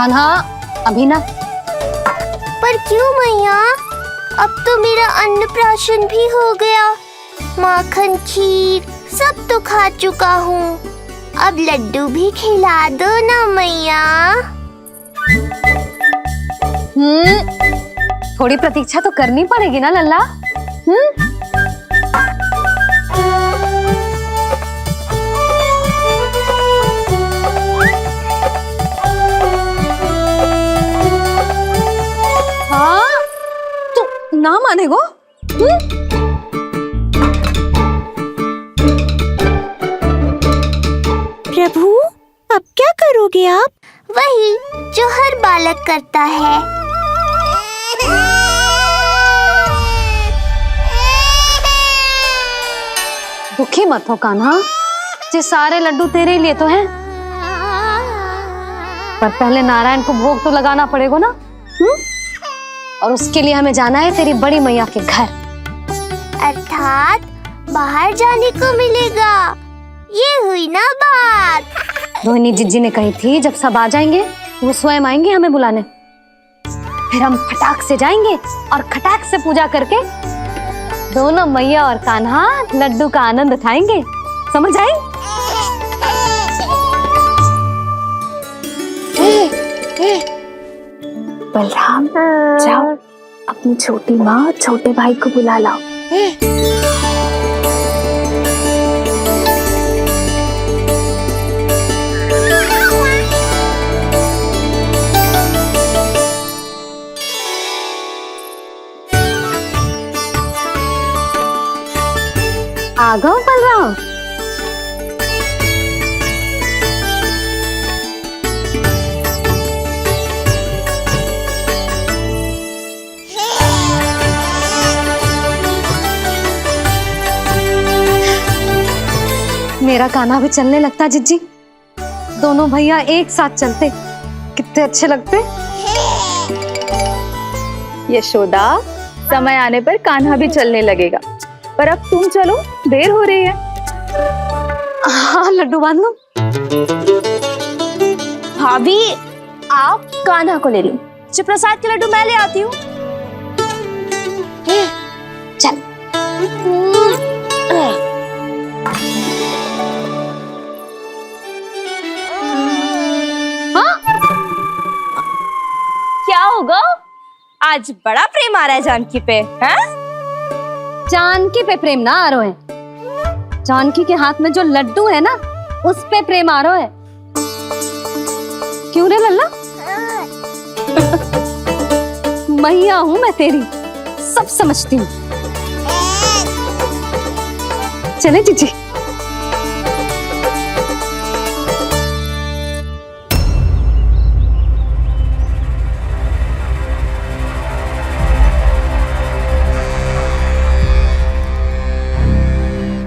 कान्हा अभी ना। पर क्यों मैया? अब तो मेरा अन्नप्राशन भी हो गया। माखन खीर सब तो खा चुका हूँ। अब लड्डू भी खिला दो ना मैया। थोड़ी प्रतीक्षा तो करनी पड़ेगी ना लल्ला। हाँ तो ना माने गो। प्रभु अब क्या करोगे आप? वही जो हर बालक करता है। दुखी मत हो कान्हा, ये सारे लड्डू तेरे लिए तो हैं। पर पहले नारायण को भोग तो लगाना पड़ेगा ना। और उसके लिए हमें जाना है तेरी बड़ी मैया के घर। अर्थात बाहर जाने को मिलेगा। ये हुई ना बात। रोहिणी जिज्जी ने कही थी जब सब आ जाएंगे वो स्वयं आएंगे हमें बुलाने। फिर हम फटाक से जाएंगे और खटाक से पूजा करके दोनों मैया और कान्हा लड्डू का आनंद उठाएंगे। समझ आई? बलराम जाओ अपनी छोटी माँ और छोटे भाई को बुला लाओ। आ गओ बलराम। मेरा कान्हा भी चलने लगता जिज्जी। दोनों भैया एक साथ चलते कितने अच्छे लगते। यशोदा समय आने पर कान्हा भी चलने लगेगा, पर अब तुम चलो, देर हो रही है। हाँ लड्डू बांध लो। भाभी आप कान्हा को ले लो, प्रसाद के लड्डू मैं ले आती हूँ। चल। हाँ? क्या होगा? आज बड़ा प्रेम आ रहा है जानकी पे, हैं? जानकी पे प्रेम ना आ रहा है, जानकी के हाथ में जो लड्डू है ना उस पे प्रेम आ रहा है। क्यों रे लल्ला? मैया हूं मैं तेरी, सब समझती हूँ। चले जीजी।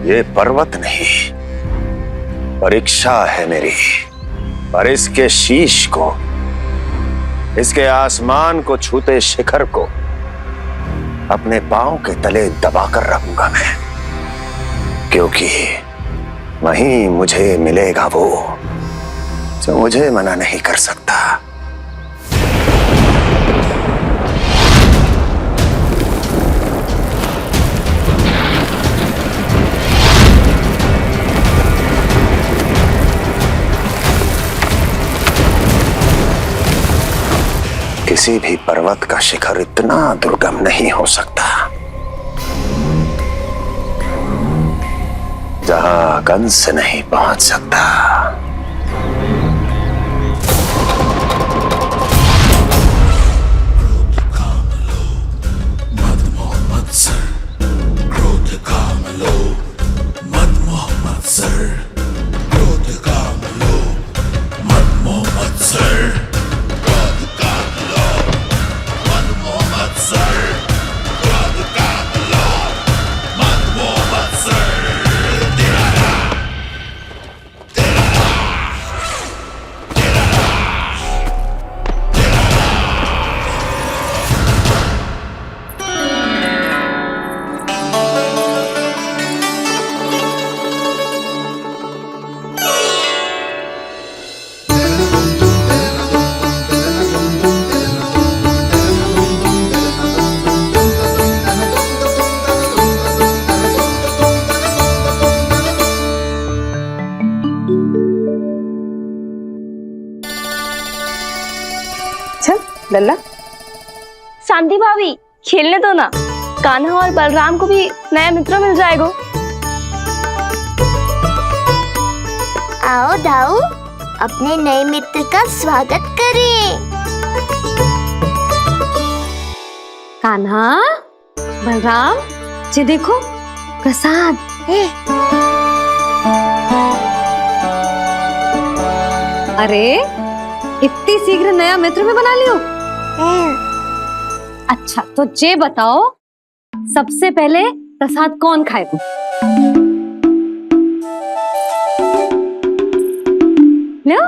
ये पर्वत नहीं, परीक्षा है मेरी। पर इसके शीश को, इसके आसमान को छूते शिखर को अपने पांव के तले दबाकर रखूंगा मैं, क्योंकि वहीं मुझे मिलेगा वो जो मुझे मना नहीं कर सकता। किसी भी पर्वत का शिखर इतना दुर्गम नहीं हो सकता जहां कंस नहीं पहुंच सकता। लल्ला शांति भाभी खेलने दो ना, कान्हा और बलराम को भी नया मित्र मिल जाएगा। आओ दाऊ, अपने नए मित्र का स्वागत करें। कान्हा, बलराम, ये देखो प्रसाद। अरे इतनी शीघ्र नया मित्र भी बना लियो। अच्छा तो ये बताओ, सबसे पहले प्रसाद कौन खाएगा? लो।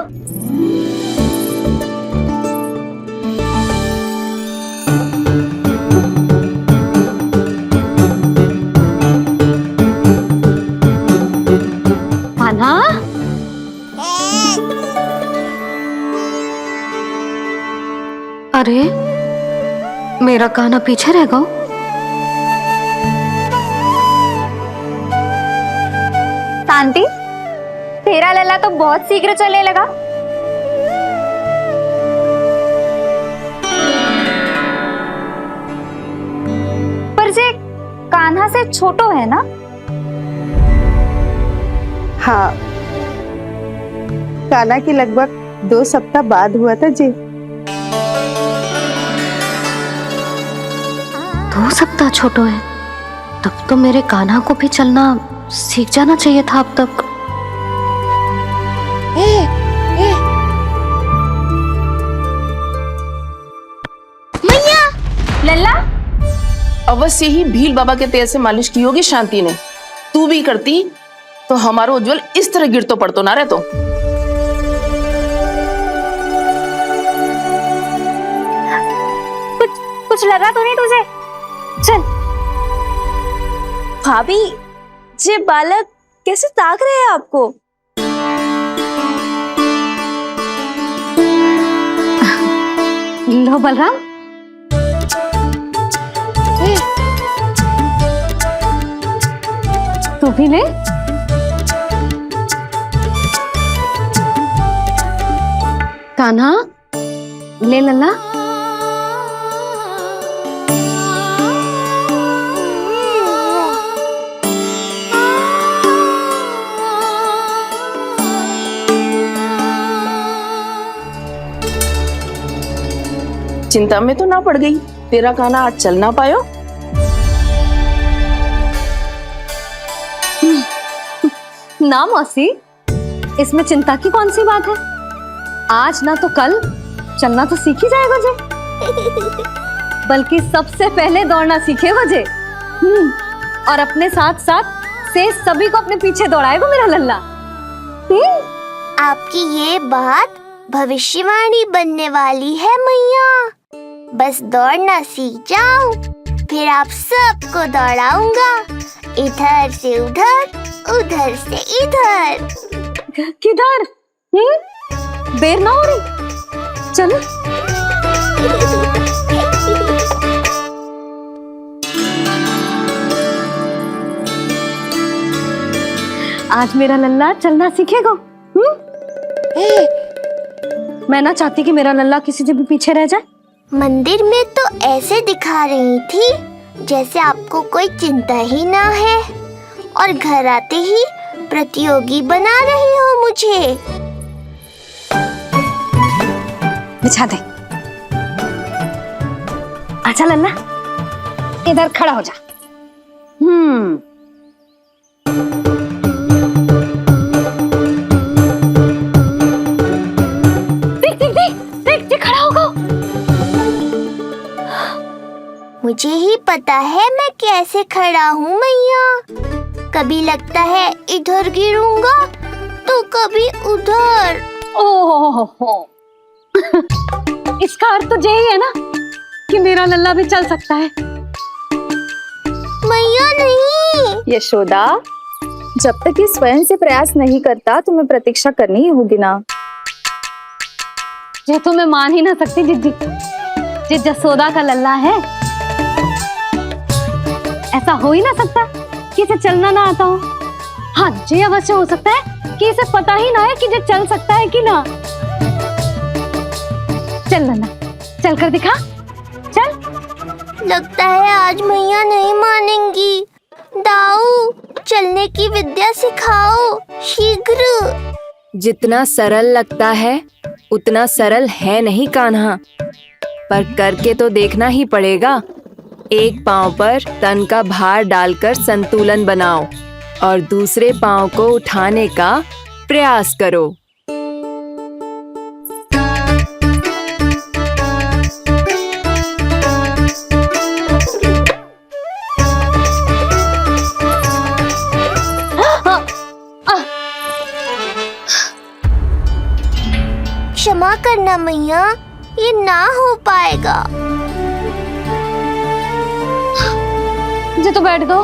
कान्हा, अरे मेरा कान्हा पीछे रह गया। शांति, तेरा लल्ला तो बहुत शीघ्र चलने लगा। पर जे कान्हा से छोटो है ना? हाँ, कान्हा की लगभग 2 सप्ताह बाद हुआ था जी। 2 सप्ताह छोटो है, तब तो मेरे कान्हा को भी चलना सीख जाना चाहिए था अब तक। लल्ला, अवश्य ही भील बाबा के तेल से मालिश की होगी शांति ने। तू भी करती तो हमारा उज्जवल इस तरह गिर तो पड़तो ना रहतो। कुछ लगा तो नहीं तुझे? चल। भाभी, ये बालक कैसे ताक रहे हैं आपको? लो बलराम। तू भी ले। कान्हा, ले लल्ला। चिंता में तो ना पड़ गई, तेरा कान्हा आज चल ना पायो। ना मौसी, इसमें चिंता की कौन सी बात है? आज ना तो कल चलना तो सीख ही जाएगा जे। बल्कि सबसे पहले दौड़ना सीखेगा जे। और अपने साथ साथ से सभी को अपने पीछे दौड़ाएगा मेरा लल्ला। आपकी ये बात भविष्यवाणी बनने वाली है मैया। बस दौड़ना सीख जाऊं, फिर आप सबको दौड़ाऊंगा, इधर से उधर, उधर से इधर। किधर? देर ना हो रही, चलो। आज मेरा लल्ला चलना सीखेगा। मैं ना चाहती कि मेरा लल्ला किसी से भी पीछे रह जाए। मंदिर में तो ऐसे दिखा रही थी जैसे आपको कोई चिंता ही ना है, और घर आते ही प्रतियोगी बना रही हो मुझे। बिछा दे। अच्छा लल्ला, इधर खड़ा हो जा। देख खड़ा होगा। मुझे ही पता है मैं कैसे खड़ा हूँ मैया। कभी लगता है इधर गिरूंगा तो कभी उधर। ओह इसका अर्थ तो यही है ना कि मेरा लल्ला भी चल सकता है। मैया नहीं। यशोदा, जब तक ये स्वयं से प्रयास नहीं करता तुम्हें प्रतीक्षा करनी ही होगी ना। ये तो मैं मान ही ना सकती जिद्दी, जे जसोदा का लल्ला है। ऐसा हो ही ना सकता कि इसे चलना ना आता हो। हाँ, ये अवश्य हो सकता है कि इसे पता ही ना है कि ये चल सकता है कि ना। चल लल्ला, चल कर दिखा, चल। लगता है आज मैया नहीं मानेंगी। दाऊ, चलने की विद्या सिखाओ शीघ्र। जितना सरल लगता है उतना सरल है नहीं कान्हा, पर करके तो देखना ही पड़ेगा। एक पांव पर तन का भार डालकर संतुलन बनाओ और दूसरे पांव को उठाने का प्रयास करो। क्षमा करना मैया, ये ना हो पाएगा। मुझे तो बैठ गो।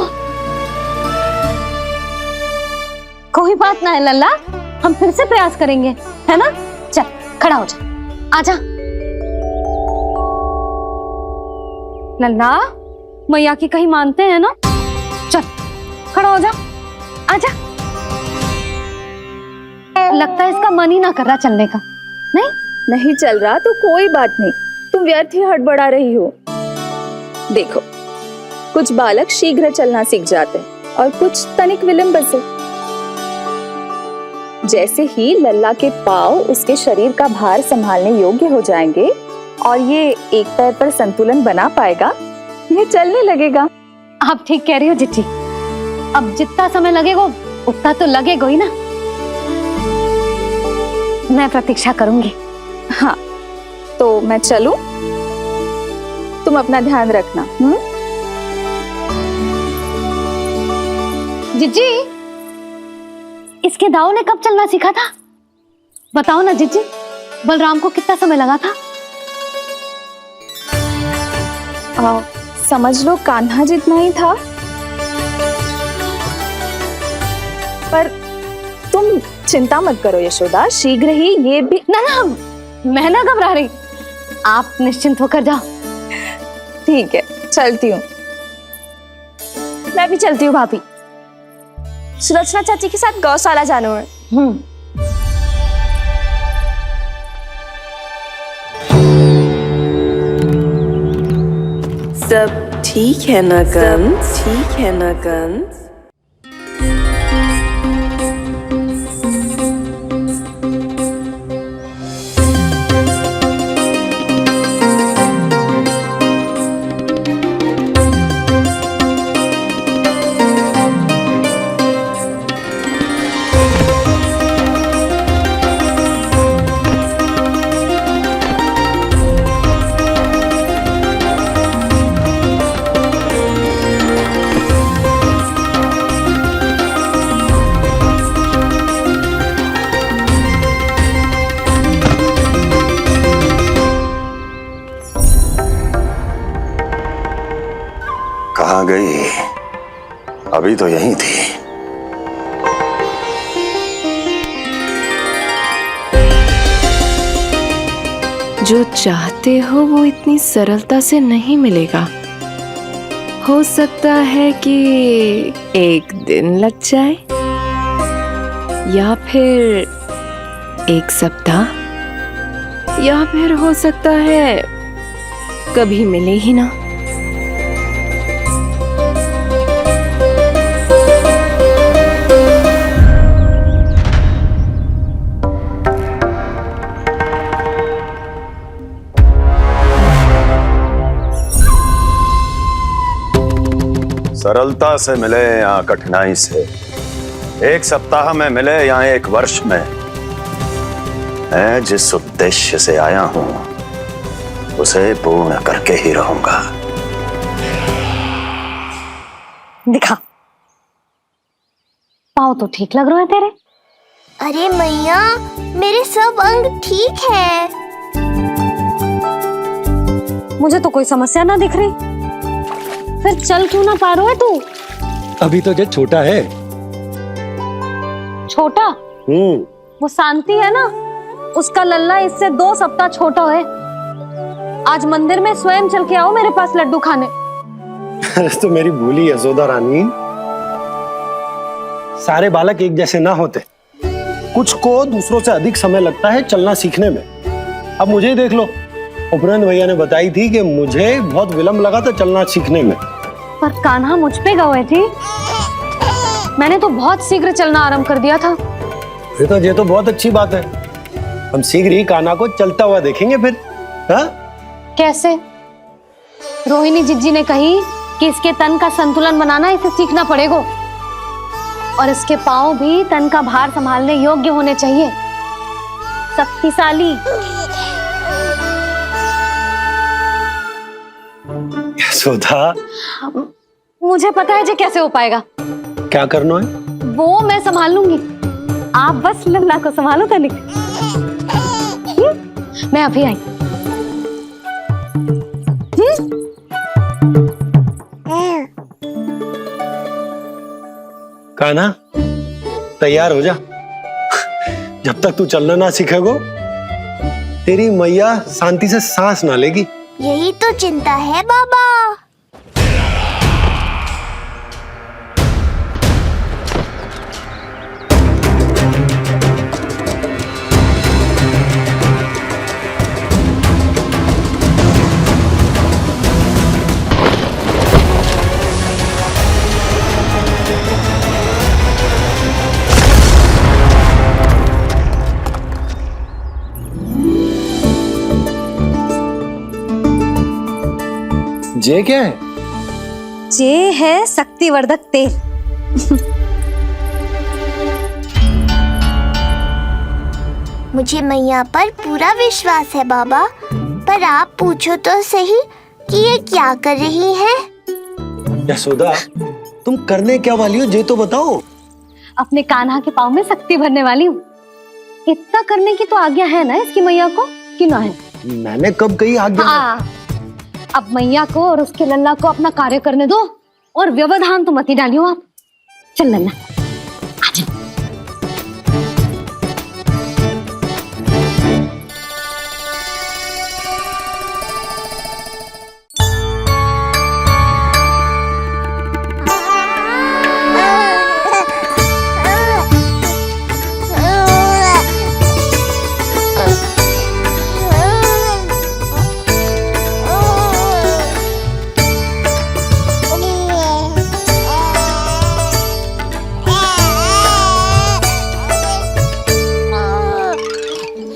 कोई बात ना है लल्ला, हम फिर से प्रयास करेंगे, है ना? चल खड़ा हो जा, आजा। लल्ला, मैया की कहीं मानते हैं ना? चल खड़ा हो जा, आजा। लगता है इसका मन ही ना कर रहा चलने का। नहीं चल रहा तो कोई बात नहीं, तुम व्यर्थ ही हड़बड़ा रही हो। देखो, कुछ बालक शीघ्र चलना सीख जाते हैं और कुछ तनिक विलंब से। जैसे ही लल्ला के पांव उसके शरीर का भार संभालने योग्य हो जाएंगे और ये एक पैर पर संतुलन बना पाएगा, ये चलने लगेगा। आप ठीक कह रही हो जिज्जी। अब जितना समय लगेगा उतना तो लगेगा ही ना। मैं प्रतीक्षा करूंगी। हाँ, तो मैं चलूं? तुम अपना ध्यान रखना। जिज्जी, इसके दाऊ ने कब चलना सीखा था? बताओ ना जिज्जी, बलराम को कितना समय लगा था? समझ लो कान्हा जितना ही था। पर तुम चिंता मत करो यशोदा, शीघ्र ही ये भी। ना, मैं ना घबरा रही, आप निश्चिंत होकर जाओ। ठीक है, चलती हूँ। मैं भी चलती हूँ भाभी। सुलोचना चाची के साथ गौशाला जाना है। सब ठीक है ना कंस? ठीक है ना कंस? कहाँ गई? अभी तो यहीं थी। जो चाहते हो वो इतनी सरलता से नहीं मिलेगा। हो सकता है कि एक दिन लग जाए या फिर एक सप्ताह, या फिर हो सकता है कभी मिले ही ना। सरलता से मिले या कठिनाई से, एक सप्ताह में मिले या एक वर्ष में, मैं जिस उद्देश्य से आया हूं उसे पूर्ण करके ही रहूंगा। दिखा, पाँव तो ठीक लग रहे हैं तेरे। अरे मैया, मेरे सब अंग ठीक है। मुझे तो कोई समस्या ना दिख रही, फिर चल क्यों ना पा रहा है तू? अभी तो जज छोटा है। छोटा? वो शांति है ना, उसका लल्ला इससे 2 सप्ताह छोटा है। आज मंदिर में स्वयं चल के आओ मेरे पास लड्डू खाने। तो मेरी भूली यशोदा रानी, सारे बालक एक जैसे ना होते, कुछ को दूसरों से अधिक समय लगता है चलना सीखने में। अब मुझे ही देख लो, उपरांत भैया ने बताई थी कि मुझे बहुत विलम्ब लगा था चलना सीखने में। पर कान्हा मुझ पे गए थी, मैंने तो बहुत शीघ्र चलना आरंभ कर दिया था। ये तो बहुत अच्छी बात है। हम शीघ्र ही कान्हा को चलता हुआ देखेंगे फिर। हाँ? कैसे? रोहिणी जिज्जी ने कही कि इसके तन का संतुलन बनाना इसे सीखना पड़ेगा और इसके पांव भी तन का भार संभालने योग्य होने चाहिए, शक्तिशाली। यशोदा, मुझे पता है जी कैसे हो पाएगा। क्या करना है? वो मैं संभाल लूंगी, आप बस लल्ला को संभालो तनिक। मैं अभी आई। कान्हा, तैयार हो जा। जब तक तू चलना ना सीखेगो, तेरी मैया शांति से सांस ना लेगी। यही तो चिंता है बाबा। जे क्या है? जे है शक्तिवर्धक तेल। मुझे मैया पर पूरा विश्वास है बाबा, पर आप पूछो तो सही कि ये क्या कर रही है। यशोदा, तुम करने क्या वाली हो ये तो बताओ। अपने कान्हा के पाँव में शक्ति भरने वाली हूँ। इतना करने की तो आज्ञा है ना इसकी मैया को, कि ना है? मैंने कब कही आज्ञा? अब मैया को और उसके लल्ला को अपना कार्य करने दो और व्यवधान तो मत ही डालियो आप। चल लल्ला, आजा।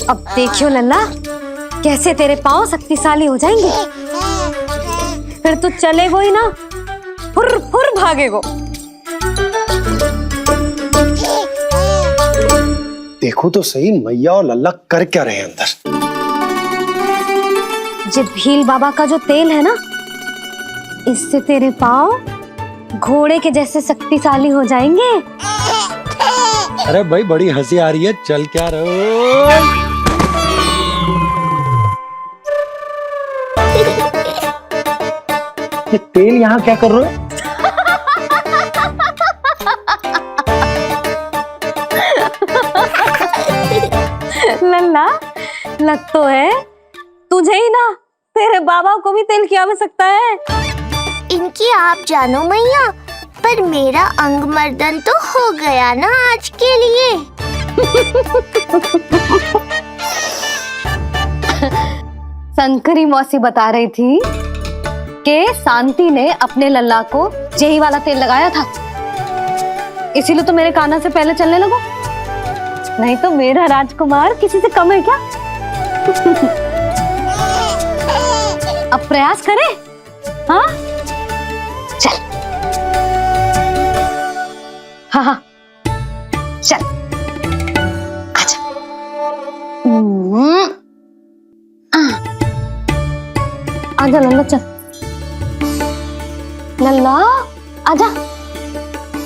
अब देखियो लल्ला, कैसे तेरे पांव शक्तिशाली हो जाएंगे। फिर तू चलेगो ही ना, फुर फुर भागेगो। देखो तो सही मैया और लल्ला कर क्या रहे हैं अंदर। ये भील बाबा का जो तेल है ना, इससे तेरे पांव घोड़े के जैसे शक्तिशाली हो जाएंगे। अरे भाई, बड़ी हंसी आ रही है, चल क्या रहे? ये तेल यहाँ क्या कर रहे हो? लल्ला, लग तो है तुझे ही ना, तेरे बाबा को भी तेल की आवश्यकता है। इनकी आप जानो मैया, पर मेरा अंग मर्दन तो हो गया ना आज के लिए। शंकरी मौसी बता रही थी कि शांति ने अपने लल्ला को यही वाला तेल लगाया था, इसीलिए तो मेरे कान्हा से पहले चलने लगो। नहीं तो मेरा राजकुमार किसी से कम है क्या? अब प्रयास करें। हाँ चल, हाँ हाँ चल, आजा। आजा लल्ला, चल लल्ला, आजा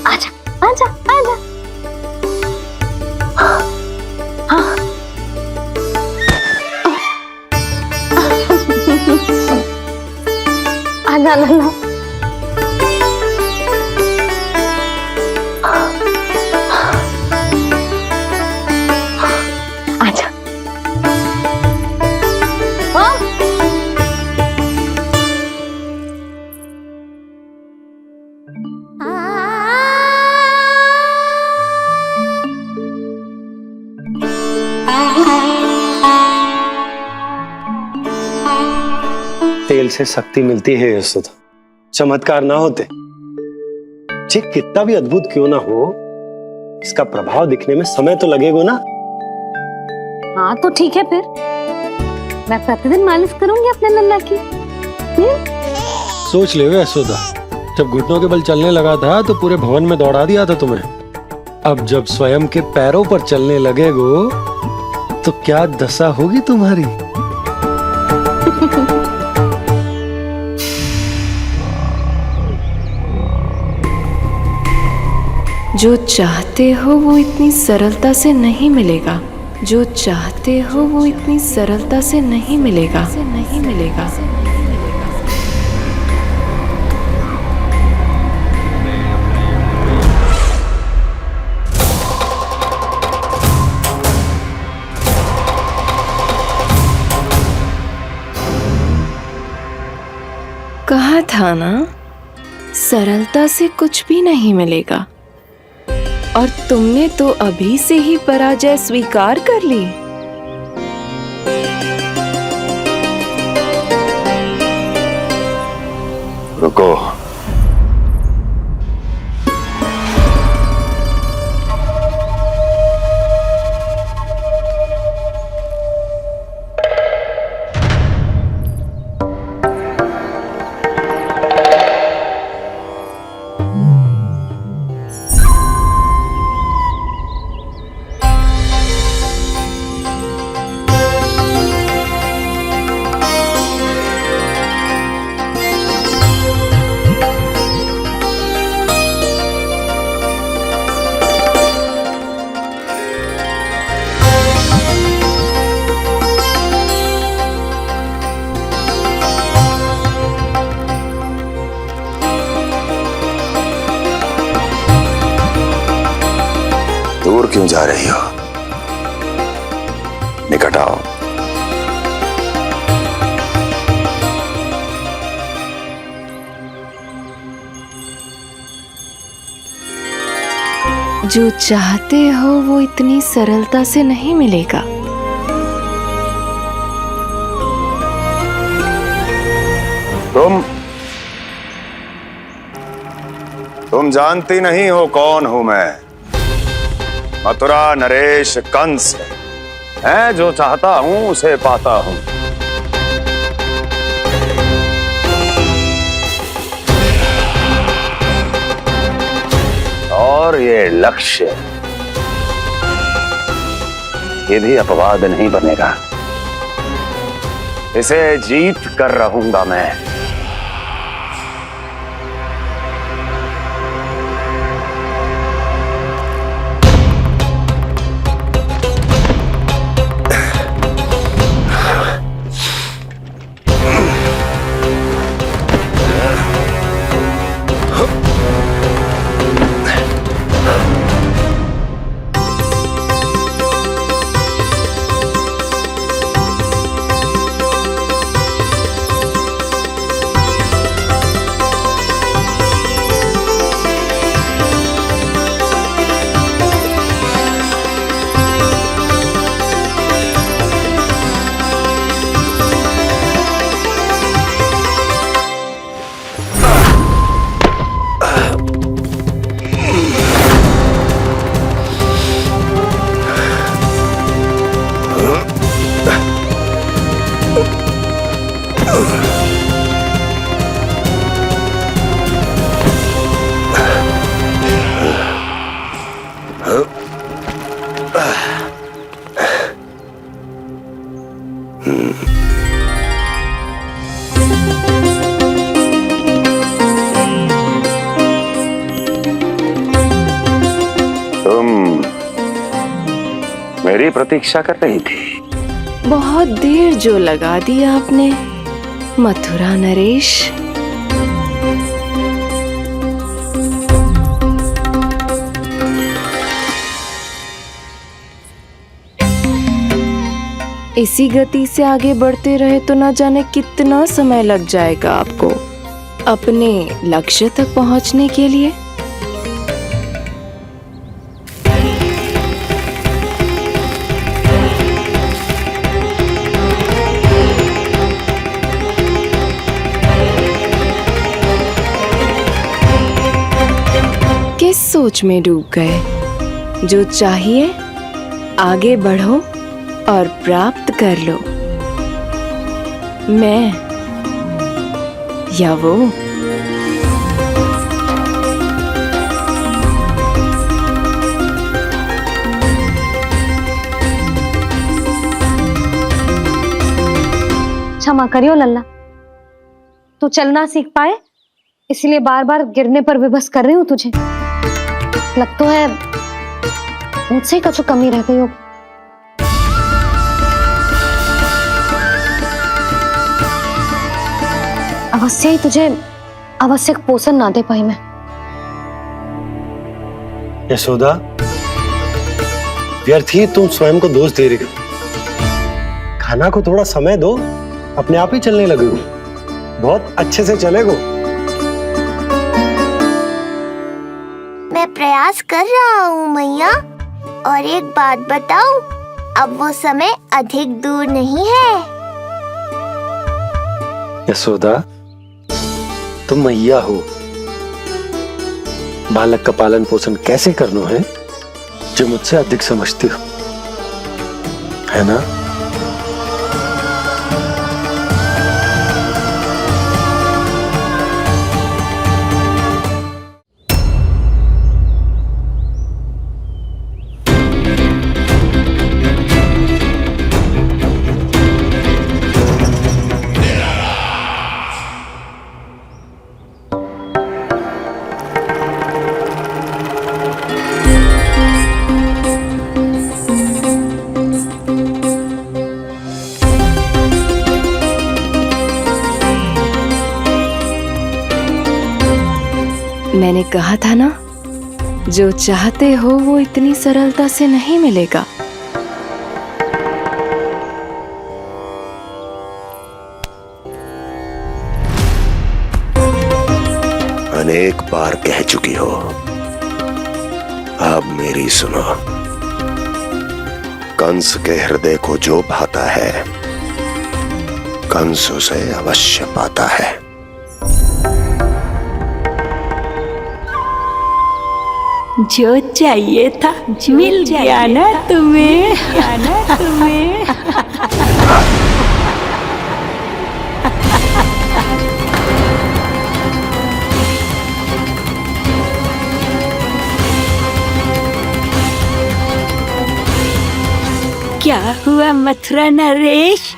आजा आजा आजा। हाँ। आजा लल्ला। आजा। हाँ? तेल से शक्ति मिलती है यशोदा। चमत्कार ना होते, जे कितना भी अद्भुत क्यों ना हो, इसका प्रभाव दिखने में समय तो लगेगा ना। हाँ तो ठीक है, फिर मैं प्रतिदिन मालिश करूंगी अपने नन्ना की। सोच ले यशोदा, जब घुटनों के बल चलने लगा था तो पूरे भवन में दौड़ा दिया था तुम्हें। अब जब स्वयं के पैरों पर चलने लगेगो तो क्या दशा होगी तुम्हारी। जो चाहते हो वो इतनी सरलता से नहीं मिलेगा। जो चाहते हो वो इतनी सरलता से नहीं मिलेगा। नहीं मिलेगा। कहा था ना, सरलता से कुछ भी नहीं मिलेगा। और तुमने तो अभी से ही पराजय स्वीकार कर ली। रुको, दूर क्यों जा रही हो? निकट आओ। जो चाहते हो वो इतनी सरलता से नहीं मिलेगा। तुम जानती नहीं हो कौन हूं मैं। मथुरा नरेश कंस है, जो चाहता हूं उसे पाता हूं। और ये लक्ष्य, ये भी अपवाद नहीं बनेगा। इसे जीत कर रहूंगा मैं। तुम मेरी प्रतीक्षा कर रही थी। बहुत देर जो लगा दी आपने मथुरा नरेश। इसी गति से आगे बढ़ते रहे तो ना जाने कितना समय लग जाएगा आपको अपने लक्ष्य तक पहुंचने के लिए। सोच में डूब गए। जो चाहिए आगे बढ़ो और प्राप्त कर लो। मैं या वो। क्षमा करियो लल्ला, तू चलना सीख पाए इसलिए बार बार गिरने पर विवश कर रही हूँ तुझे। लगता है मुझसे कछु कमी रह गई हो। अवश्य ही तुझे आवश्यक पोषण ना दे पाई मैं। यशोदा, व्यर्थ ही तुम स्वयं को दोष दे रही हो। खाना को थोड़ा समय दो, अपने आप ही चलने लगेगो, बहुत अच्छे से चलेगो। मैं प्रयास कर रहा हूँ मैया। और एक बात बताऊं, अब वो समय अधिक दूर नहीं है। यशोदा, तुम मैया हो। बालक का पालन पोषण कैसे करना है जो मुझसे अधिक समझती हो, है ना? मैंने कहा था ना, जो चाहते हो वो इतनी सरलता से नहीं मिलेगा। अनेक बार कह चुकी हो, अब मेरी सुनो। कंस के हृदय को जो भाता है, कंस उसे अवश्य पाता है। जो चाहिए था मिल गया ना तुम्हें। क्या हुआ मथुरा नरेश,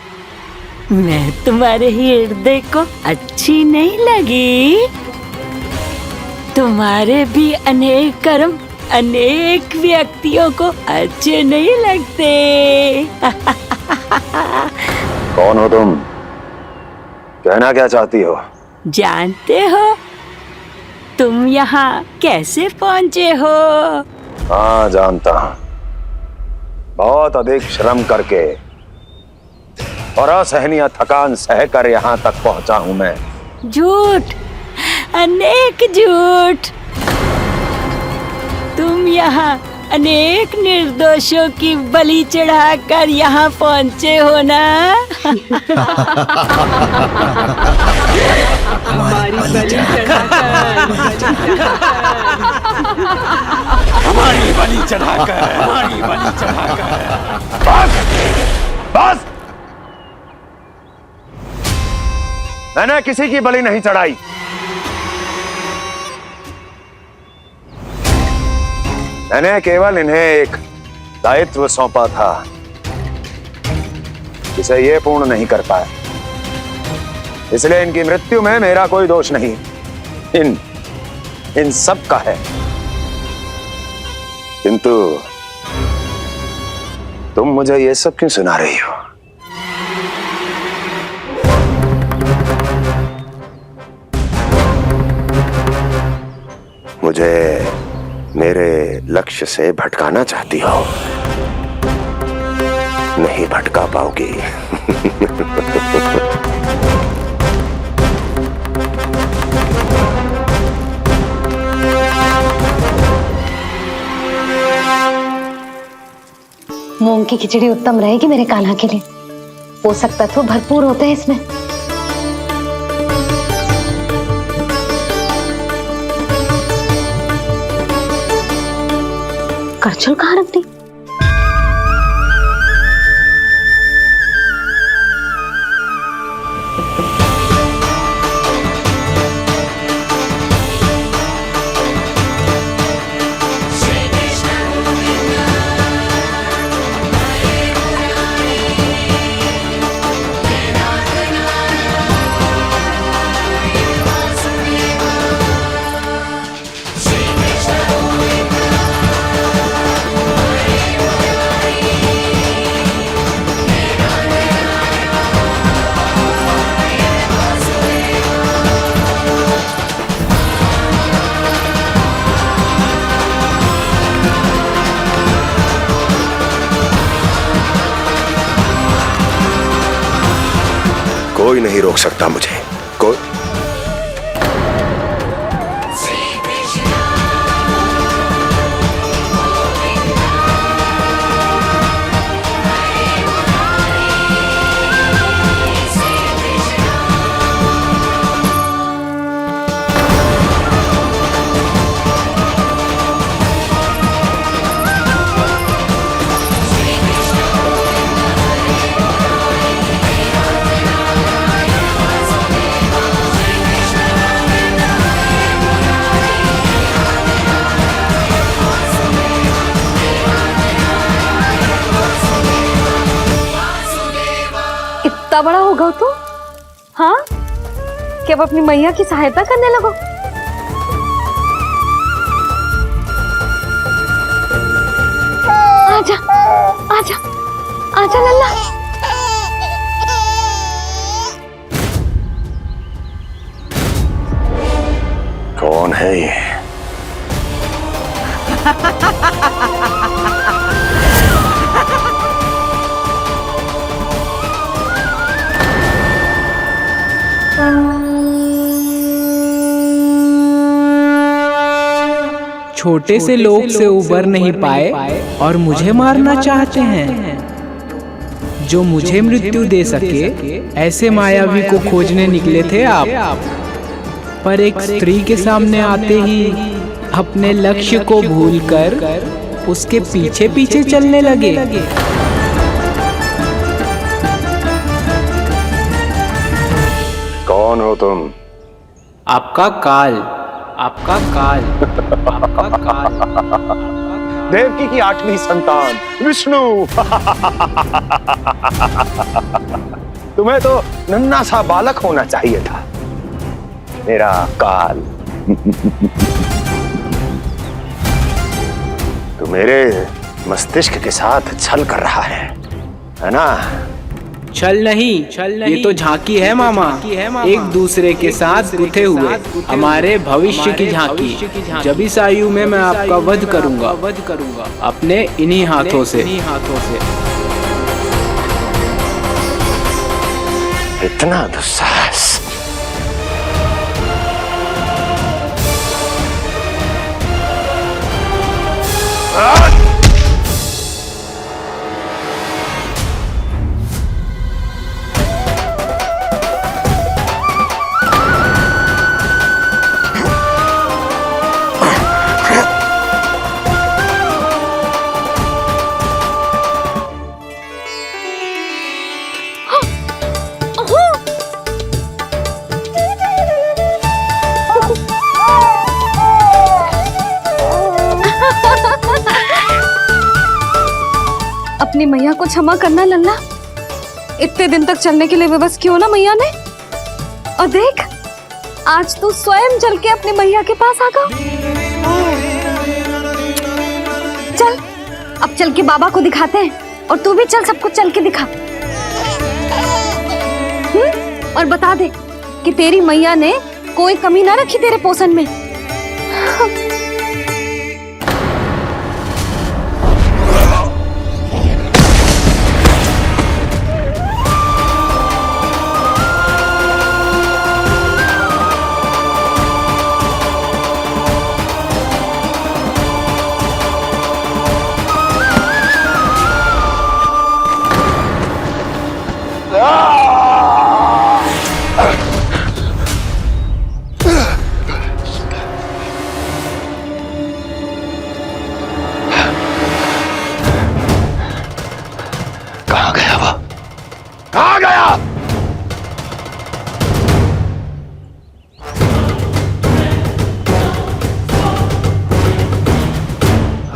मैं तुम्हारे हृदय को अच्छी नहीं लगी? तुम्हारे भी अनेक कर्म अनेक व्यक्तियों को अच्छे नहीं लगते। कौन हो तुम? कहना क्या चाहती हो? जानते हो तुम यहाँ कैसे पहुँचे हो? हाँ, जानता हूँ। बहुत अधिक श्रम करके और असहनीय थकान सहकर यहाँ तक पहुँचा हूँ मैं। झूठ, अनेक झूठ। तुम यहाँ अनेक निर्दोषों की बलि चढ़ाकर यहाँ पहुँचे हो ना? हमारी बलि चढ़ाकर बस! मैंने किसी की बलि नहीं चढ़ाई। मैंने केवल इन्हें एक दायित्व सौंपा था जिसे ये पूर्ण नहीं कर पाए, इसलिए इनकी मृत्यु में मेरा कोई दोष नहीं, इन सब का है। किंतु तुम मुझे ये सब क्यों सुना रही हो? मुझे मेरे लक्ष्य से भटकाना चाहती हो? नहीं भटका पाओगी। मूंग की खिचड़ी उत्तम रहेगी मेरे कान्हा के लिए। पोषक तत्व भरपूर होते हैं इसमें। करछुल कहाँ रख दी? कोई नहीं रोक सकता मुझे, कोई। इतना बड़ा हो गया तो? हाँ, कि अब अपनी मैया की सहायता करने लगो। आजा, आजा, आजा लल्ला। कौन है ये? छोटे से लोग से उबर नहीं पाए और मुझे मारना चाहते हैं। जो मुझे मृत्यु दे सके ऐसे मायावी को खोजने निकले थे आप, पर एक स्त्री के सामने आते ही अपने लक्ष्य को भूलकर उसके पीछे पीछे चलने लगे। कौन हो तुम? आपका काल, आपका काल, आपका काल। देवकी की 8वीं संतान विष्णु। तुम्हें तो नन्हा सा बालक होना चाहिए था, मेरा काल। तू मेरे मस्तिष्क के साथ छल कर रहा है ना? छल नहीं, ये तो झांकी है मामा। एक दूसरे के साथ गुथे हुए हमारे भविष्य की झांकी। जब इस आयु में मैं आपका वध करूंगा अपने इन्हीं हाथों से। इतना दुस्साहस! अपनी मैया को क्षमा करना लल्ला। इतने दिन तक चलने के लिए विवश क्यों ना मैया ने। और देख, आज तू स्वयं चल के अपनी मैया के पास आ गया। चल, अब चल के बाबा को दिखाते हैं। और तू भी चल, सबको चल के दिखा। और बता दे कि तेरी मैया ने कोई कमी ना रखी तेरे पोषण में।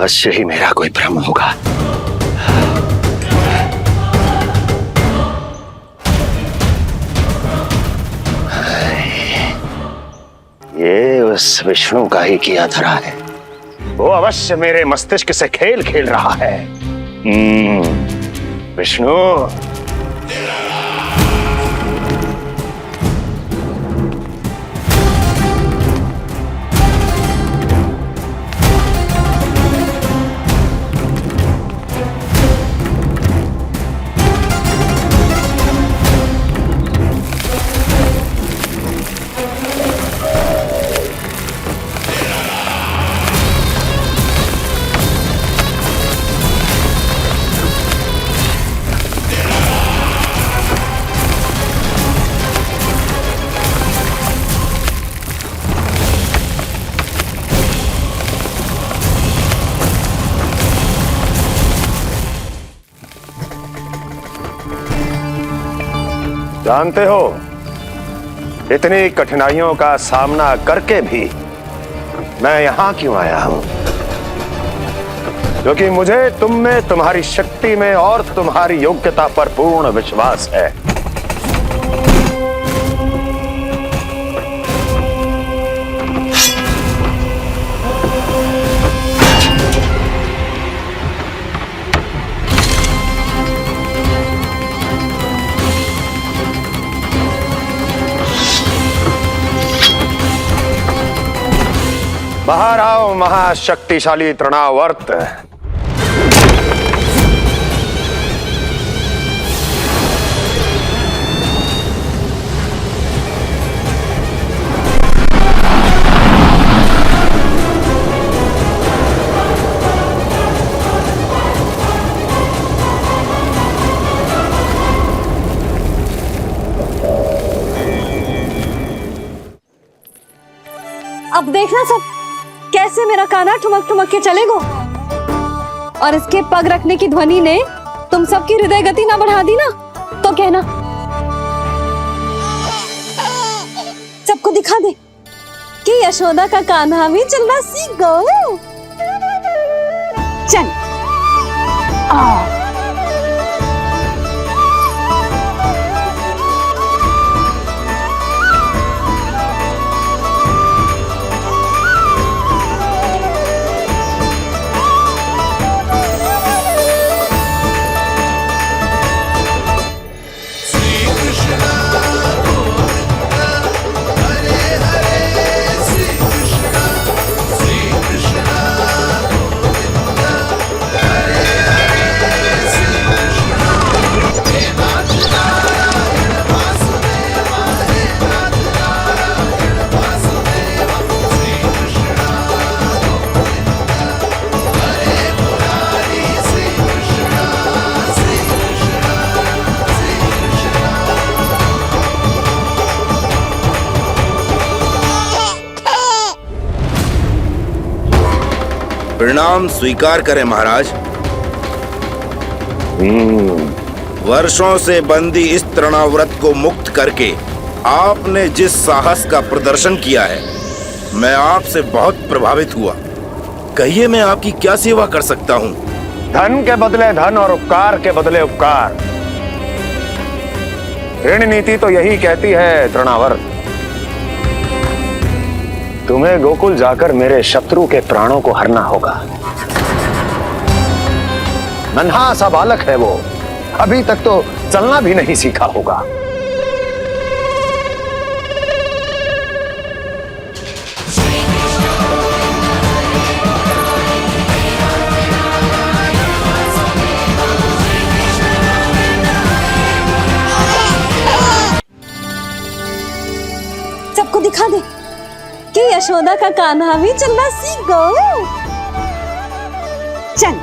अवश्य ही मेरा कोई भ्रम होगा। ये उस विष्णु का ही किया धरा है। वो अवश्य मेरे मस्तिष्क से खेल खेल रहा है। विष्णु, जानते हो इतनी कठिनाइयों का सामना करके भी मैं यहां क्यों आया हूं? क्योंकि मुझे तुम में, तुम्हारी शक्ति में और तुम्हारी योग्यता पर पूर्ण विश्वास है। बाहर आओ महाशक्तिशाली तृणावर्त। अब देखना सब कैसे मेरा कान्हा ठुमक ठुमक के चलेगो। और इसके पग रखने की ध्वनि ने तुम सबकी हृदय गति ना बढ़ा दी ना, तो कहना। सबको दिखा दे कि यशोदा का कान्हा भी चलना सीख गो। चल प्रणाम स्वीकार करें महाराज। वर्षों से बंदी इस तृणाव्रत को मुक्त करके आपने जिस साहस का प्रदर्शन किया है, मैं आपसे बहुत प्रभावित हुआ। कहिए मैं आपकी क्या सेवा कर सकता हूँ? धन के बदले धन और उपकार के बदले उपकार, ऋण नीति तो यही कहती है तृणावर्त। तुम्हें गोकुल जाकर मेरे शत्रु के प्राणों को हरना होगा। नन्हा सा बालक है वो, अभी तक तो चलना भी नहीं सीखा होगा। सबको दिखा दे कि यशोदा का कान्हा भी चलना सीख गो। चल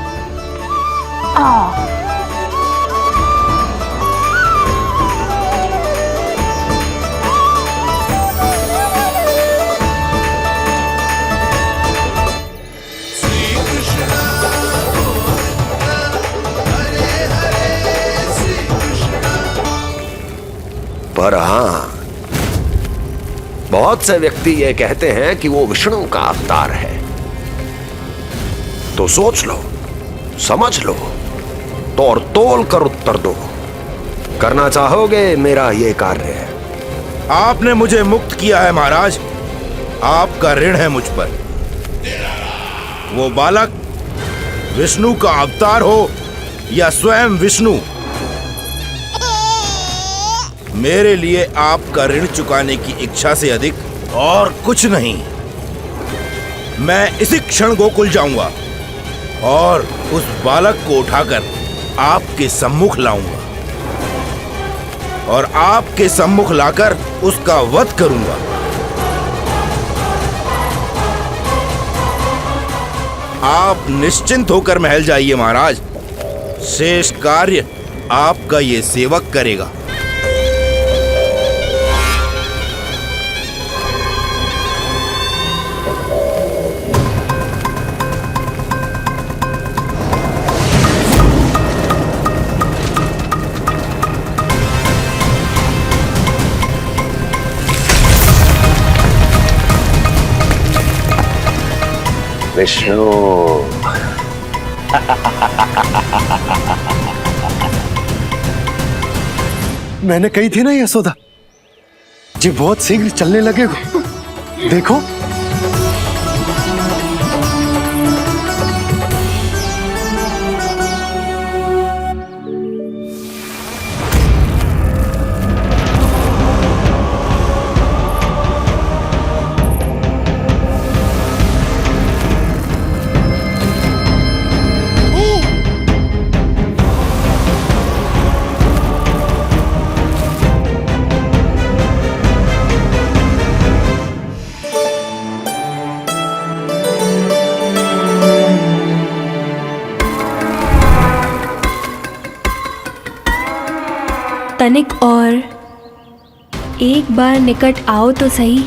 पर हाँ, बहुत से व्यक्ति ये कहते हैं कि वो विष्णु का अवतार है। तो सोच लो, समझ लो, तोड़ तोल कर उत्तर दो। करना चाहोगे मेरा ये कार्य? आपने मुझे मुक्त किया है महाराज, आपका ऋण है मुझ पर। वो बालक विष्णु का अवतार हो या स्वयं विष्णु, मेरे लिए आपका ऋण चुकाने की इच्छा से अधिक और कुछ नहीं। मैं इसी क्षण गोकुल जाऊंगा और उस बालक को उठाकर आपके सम्मुख लाऊंगा और आपके सम्मुख लाकर उसका वध करूंगा। आप निश्चिंत होकर महल जाइए महाराज, शेष कार्य आपका ये सेवक करेगा। विष्णु, मैंने कही थी ना यशोदा जी, बहुत शीघ्र चलने लगेगा। देखो तनिक और एक बार निकट आओ तो सही,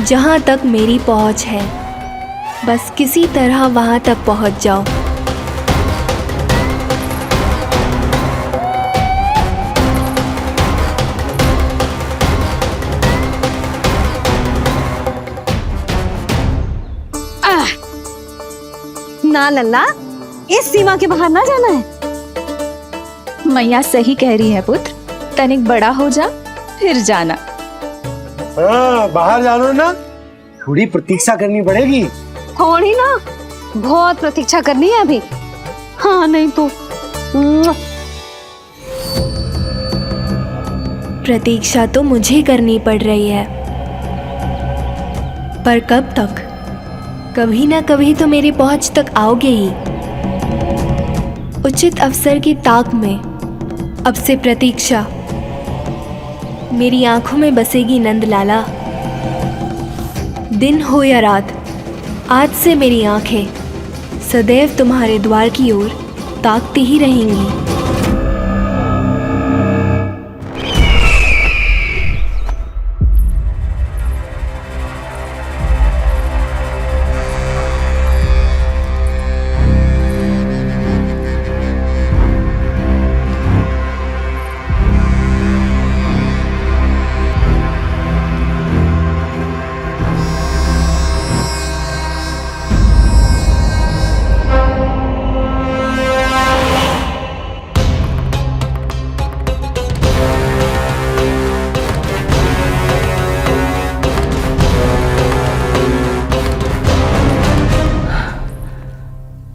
जहाँ तक मेरी पहुँच है, बस किसी तरह वहाँ तक पहुँच जाओ। ना लल्ला, इस सीमा के बाहर ना जाना है। मैया सही कह रही है पुत्र, तनिक बड़ा हो जा फिर जाना। हाँ, बाहर जानो ना, थोड़ी प्रतीक्षा करनी पड़ेगी। थोड़ी ना, बहुत प्रतीक्षा करनी है अभी। हाँ नहीं तो प्रतीक्षा तो मुझे करनी पड़ रही है, पर कब तक? कभी ना कभी तो मेरी पहुंच तक आओगे ही। उचित अवसर की ताक में अब से प्रतीक्षा मेरी आंखों में बसेगी नंदलाला। दिन हो या रात, आज से मेरी आंखें सदैव तुम्हारे द्वार की ओर ताकती ही रहेंगी।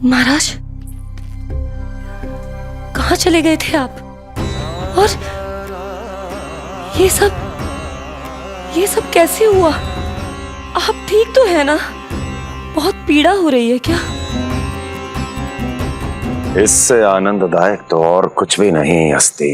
महाराज, कहाँ चले गए थे आप? और ये सब कैसे हुआ? आप ठीक तो है ना? बहुत पीड़ा हो रही है क्या? इससे आनंददायक तो और कुछ भी नहीं हस्ती।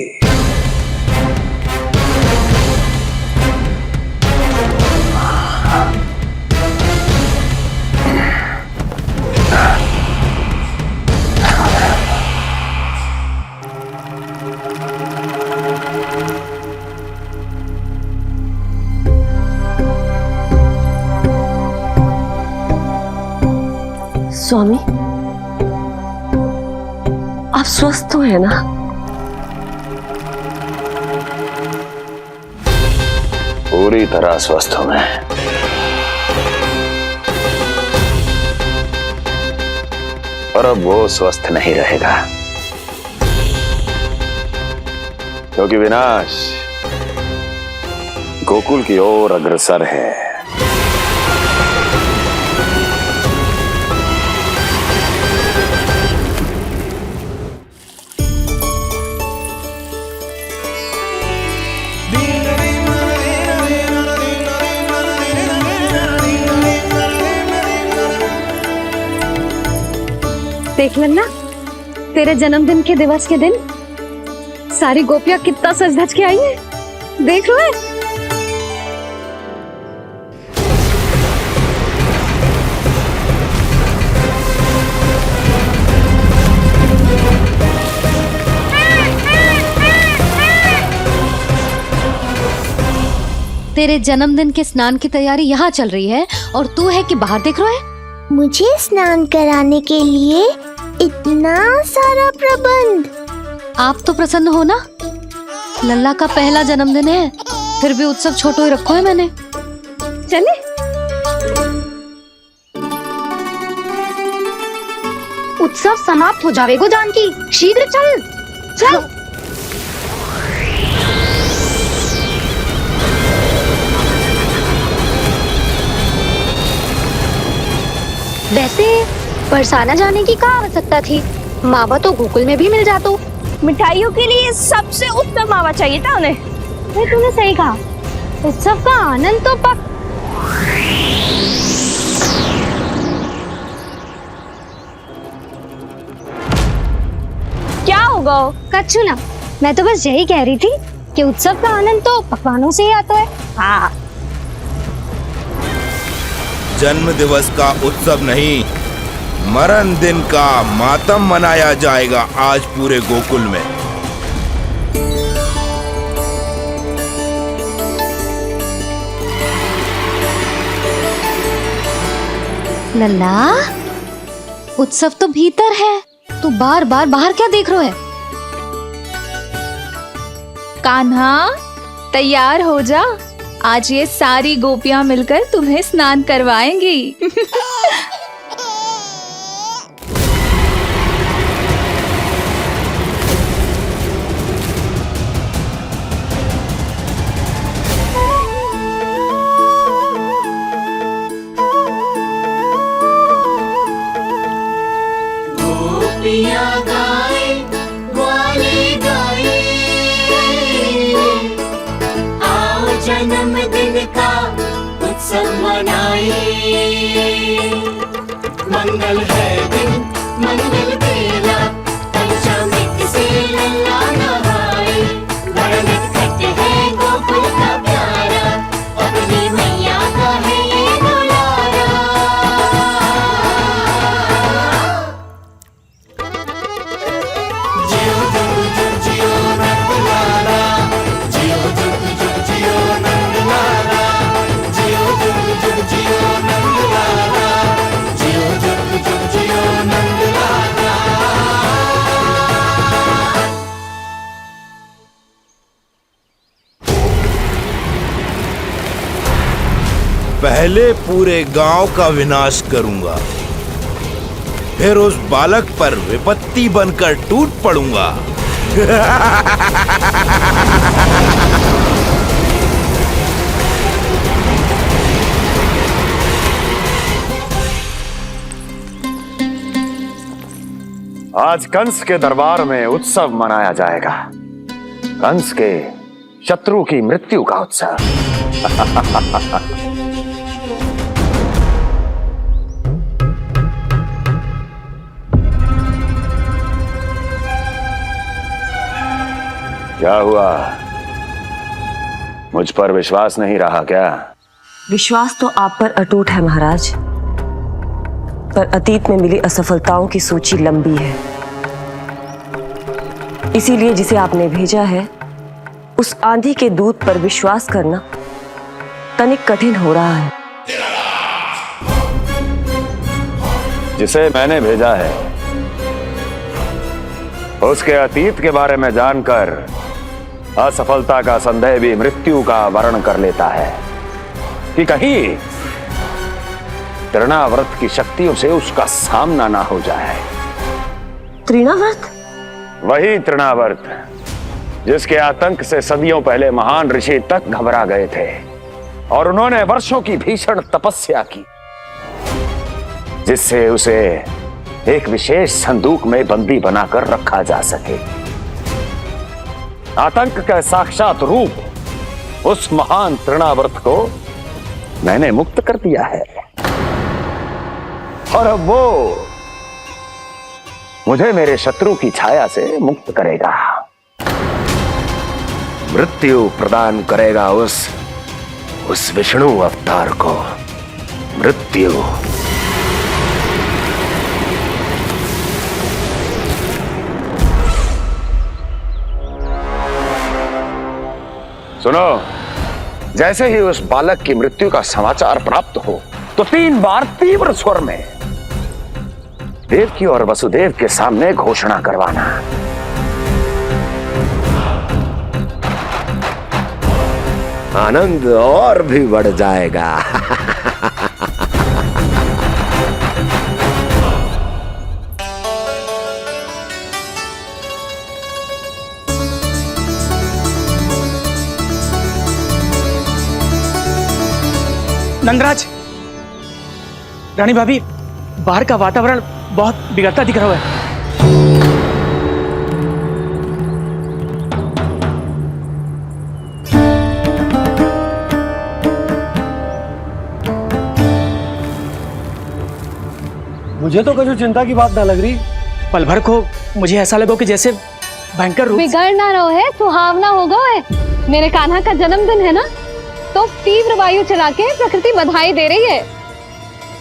स्वामी, आप स्वस्थ तो है ना? पूरी तरह स्वस्थ हूं मैं। और अब वो स्वस्थ नहीं रहेगा, क्योंकि विनाश गोकुल की ओर अग्रसर है। देख लेना, तेरे जन्मदिन के दिवस के दिन सारी गोपियां कितना सज धज के आई हैं। देख लो है। तेरे जन्मदिन के स्नान की तैयारी यहाँ चल रही है और तू है कि बाहर देख रहा है। मुझे स्नान कराने के लिए इतना सारा प्रबंध। आप तो प्रसन्न हो ना, लल्ला का पहला जन्मदिन है, फिर भी उत्सव छोटो ही रखो है मैंने। चले उत्सव समाप्त हो जाएगा जानकी, शीघ्र चल चल। वैसे बरसाना जाने की क्या आवश्यकता थी, मावा तो गोकुल में भी मिल जातो। मिठाइयों के लिए सबसे उत्तम मावा चाहिए था उन्हें। तूने सही कहा, उत्सव का आनंद तो पक। क्या होगा? कच्छू ना, मैं तो बस यही कह रही थी कि उत्सव का आनंद तो पकवानों से ही आता है। हाँ, जन्म दिवस का उत्सव नहीं, मरण दिन का मातम मनाया जाएगा आज पूरे गोकुल में। लल्ला, उत्सव तो भीतर है, तू बार बार बाहर क्या देख रहा है? कान्हा, तैयार हो जा, आज ये सारी गोपियां मिलकर तुम्हें स्नान करवाएंगी। जन्मदिन का उत्सव मनाए, मंगल है दिन मंगल बेला, पंचामृत से लल्ला नहाए, बड़ा नटखट है गोकुल का प्यारा, अपनी मैया का है ये दुलारा। जियो जुग जुग जियो नंदलाला, जियो जुग जुग जियो नंदलाला, जियो जुग जुग जियो नंदलाला, जियो जुग जुग जियो नंदलाला। पहले पूरे गांव का विनाश करूंगा, फिर उस बालक पर विपत्ति बनकर टूट पड़ूंगा। आज कंस के दरबार में उत्सव मनाया जाएगा, कंस के शत्रु की मृत्यु का उत्सव। क्या हुआ, मुझ पर विश्वास नहीं रहा क्या? विश्वास तो आप पर अटूट है महाराज, पर अतीत में मिली असफलताओं की सूची लंबी है, इसीलिए जिसे आपने भेजा है उस आंधी के दूत पर विश्वास करना तनिक कठिन हो रहा है। जिसे मैंने भेजा है उसके अतीत के बारे में जानकर असफलता का संदेह भी मृत्यु का वर्ण कर लेता है कि कहीं तृणाव्रत की शक्तियों से उसका सामना ना हो जाए। तृणावर्त? वही तृणावर्त जिसके आतंक से सदियों पहले महान ऋषि तक घबरा गए थे और उन्होंने वर्षों की भीषण तपस्या की, जिससे उसे एक विशेष संदूक में बंदी बनाकर रखा जा सके। आतंक का साक्षात रूप उस महान तृणावर्त को मैंने मुक्त कर दिया है और अब वो मुझे मेरे शत्रु की छाया से मुक्त करेगा, मृत्यु प्रदान करेगा उस विष्णु अवतार को मृत्यु। सुनो, जैसे ही उस बालक की मृत्यु का समाचार प्राप्त हो तो 3 बार तीव्र स्वर में देवकी और वसुदेव के सामने घोषणा करवाना। आनंद और भी बढ़ जाएगा। नंदराज, रानी भाभी, बाहर का वातावरण बहुत बिगड़ता दिख रहा है। मुझे तो कुछ चिंता की बात ना लग रही। पल भर को मुझे ऐसा लगा कि जैसे भयंकर रूप। बिगड़ ना रहो है, सुहावना होगा है। मेरे कान्हा का जन्मदिन है ना, तो तीव्र वायु चला के प्रकृति बधाई दे रही है।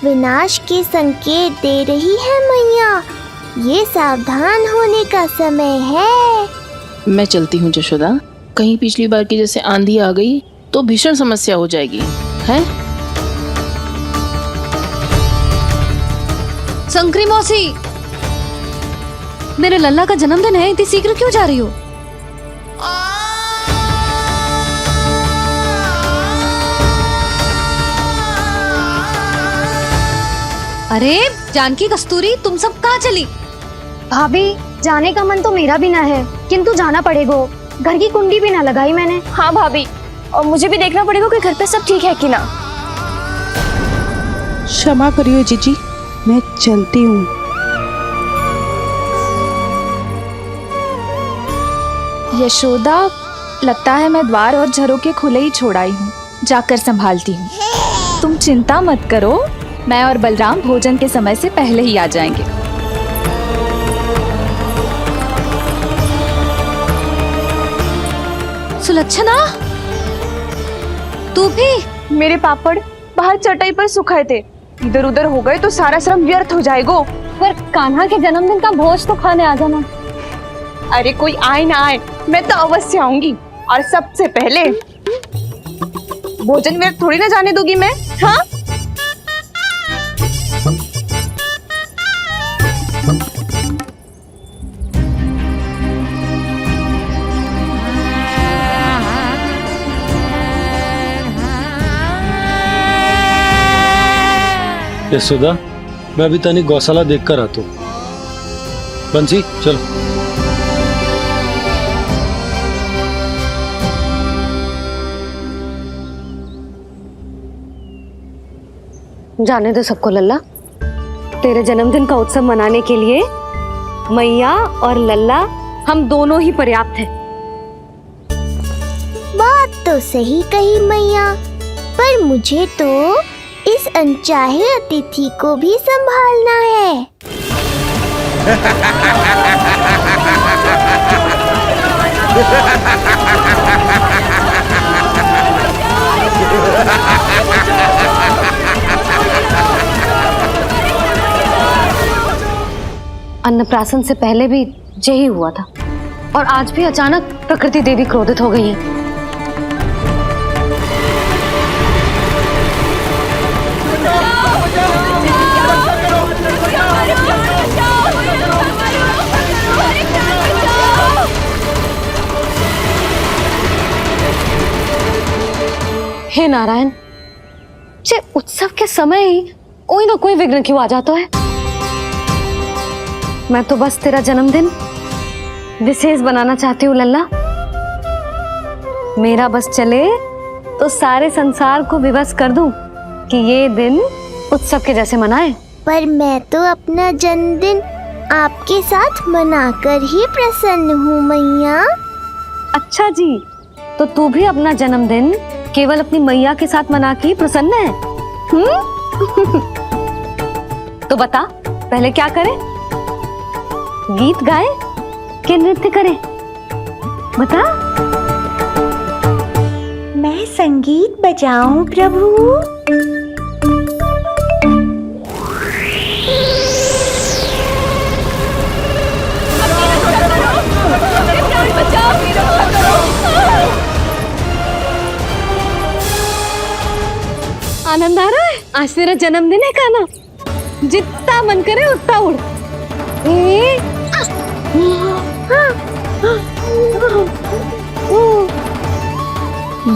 विनाश के संकेत दे रही है मैया। ये सावधान होने का समय है। मैं चलती हूँ जशोदा, कहीं पिछली बार की जैसे आंधी आ गई तो भीषण समस्या हो जाएगी, है? शंकरी मौसी, मेरे लल्ला का जन्मदिन है, इतनी शीघ्र क्यों जा रही हो? अरे जानकी, कस्तूरी, तुम सब कहाँ चली? भाभी, जाने का मन तो मेरा भी ना है, किंतु जाना पड़ेगा। घर की कुंडी भी ना लगाई मैंने। हाँ भाभी, और मुझे भी देखना पड़ेगा कि घर पे सब ठीक है कि ना। क्षमा करिए जीजी, मैं चलती हूँ। यशोदा, लगता है मैं द्वार और झरोके खुले ही छोड़ आई हूँ, जाकर संभालती हूँ। तुम चिंता मत करो, मैं और बलराम भोजन के समय से पहले ही आ जाएंगे। सुलक्षणा, तू भी? मेरे पापड़ बाहर चटाई पर सुखाए थे, इधर उधर हो गए तो सारा श्रम व्यर्थ हो जाएगा। पर कान्हा के जन्मदिन का भोज तो खाने आ जाना। अरे कोई आए ना आए, मैं तो अवश्य आऊंगी, और सबसे पहले भोजन व्यर्थ थोड़ी ना जाने दूंगी मैं। हाँ, यशोदा, मैं अभी तनिक गौशाला देख कर आता हूँ। बंसी, चलो। जाने दो सबको लल्ला, तेरे जन्मदिन का उत्सव मनाने के लिए मैया और लल्ला हम दोनों ही पर्याप्त हैं। बात तो सही कही मैया, पर मुझे तो इस अनचाहे अतिथि को भी संभालना है। अन्नप्राशन से पहले भी यही हुआ था, और आज भी अचानक प्रकृति देवी क्रोधित हो गई है। हे नारायण, जे उत्सव के समय ही कोई ना कोई विघ्न क्यों आ जाता है? मैं तो बस तेरा जन्मदिन विशेष बनाना चाहती हूँ लल्ला। मेरा बस चले तो सारे संसार को विवश कर दूं कि ये दिन उत्सव के जैसे मनाए। पर मैं तो अपना जन्मदिन आपके साथ मनाकर ही प्रसन्न हूँ मैया। अच्छा जी, तो तू भी अपना जन्मदिन केवल अपनी मैया के साथ मना के ही प्रसन्न है? तो बता पहले क्या करे, गीत गाए कि नृत्य करे? बता। मैं संगीत बजाऊं प्रभु? आनंद आ रहा है? आज तेरा जन्मदिन है कान्हा, जितना मन करे उतना उड़।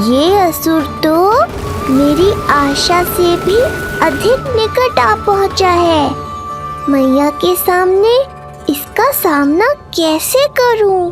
ये असुर तो मेरी आशा से भी अधिक निकट आ पहुंचा है। मैया के सामने इसका सामना कैसे करूं?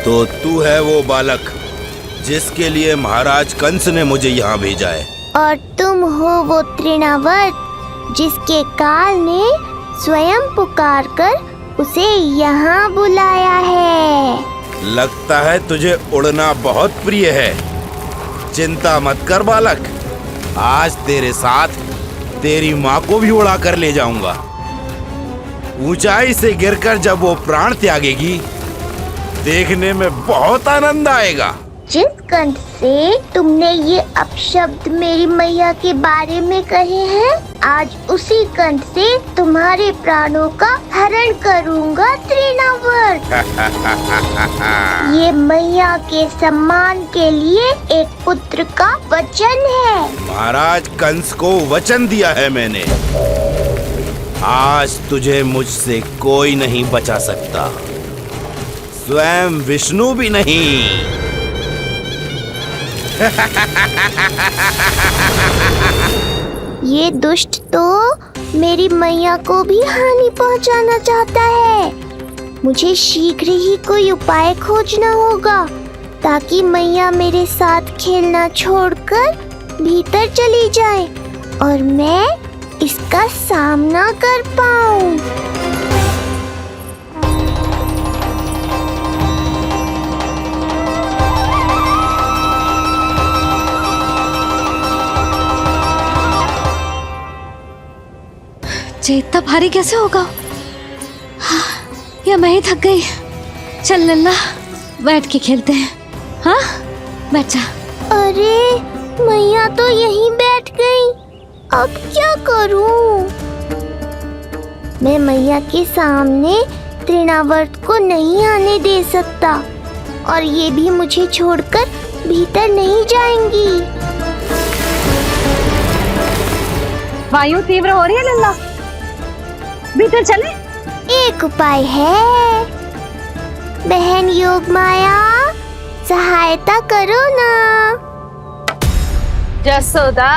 तो तू है वो बालक जिसके लिए महाराज कंस ने मुझे यहाँ भेजा है। और तुम हो वो तृणावर्त जिसके काल ने स्वयं पुकारकर उसे यहाँ बुलाया है। लगता है तुझे उड़ना बहुत प्रिय है। चिंता मत कर बालक, आज तेरे साथ तेरी माँ को भी उड़ा कर ले जाऊंगा। ऊंचाई से गिरकर जब वो प्राण त्यागेगी, देखने में बहुत आनंद आएगा। जिस कंठ से तुमने ये अपशब्द मेरी मैया के बारे में कहे हैं, आज उसी कंठ से तुम्हारे प्राणों का हरण करूंगा तृणावर्त। ये मैया के सम्मान के लिए एक पुत्र का वचन है। महाराज कंस को वचन दिया है मैंने। आज तुझे मुझसे कोई नहीं बचा सकता, स्वयं विष्णु भी नहीं। ये दुष्ट तो मेरी मैया को भी हानि पहुंचाना चाहता है। मुझे शीघ्र ही कोई उपाय खोजना होगा ताकि मैया मेरे साथ खेलना छोड़कर भीतर चली जाए और मैं इसका सामना कर पाऊं। इतना भारी कैसे होगा? हाँ, या मैं ही थक गई। चल लल्ला, बैठ के खेलते हैं। हाँ, बैठ जा। अरे मैया तो यहीं बैठ गई, अब क्या करूं? मैं मैया के सामने तृणावर्त को नहीं आने दे सकता और ये भी मुझे छोड़कर भीतर नहीं जाएंगी। वायु तीव्र हो रही है लल्ला, भीतर चले। एक उपाय है, बहन योग माया, सहायता करो ना। जसोदा,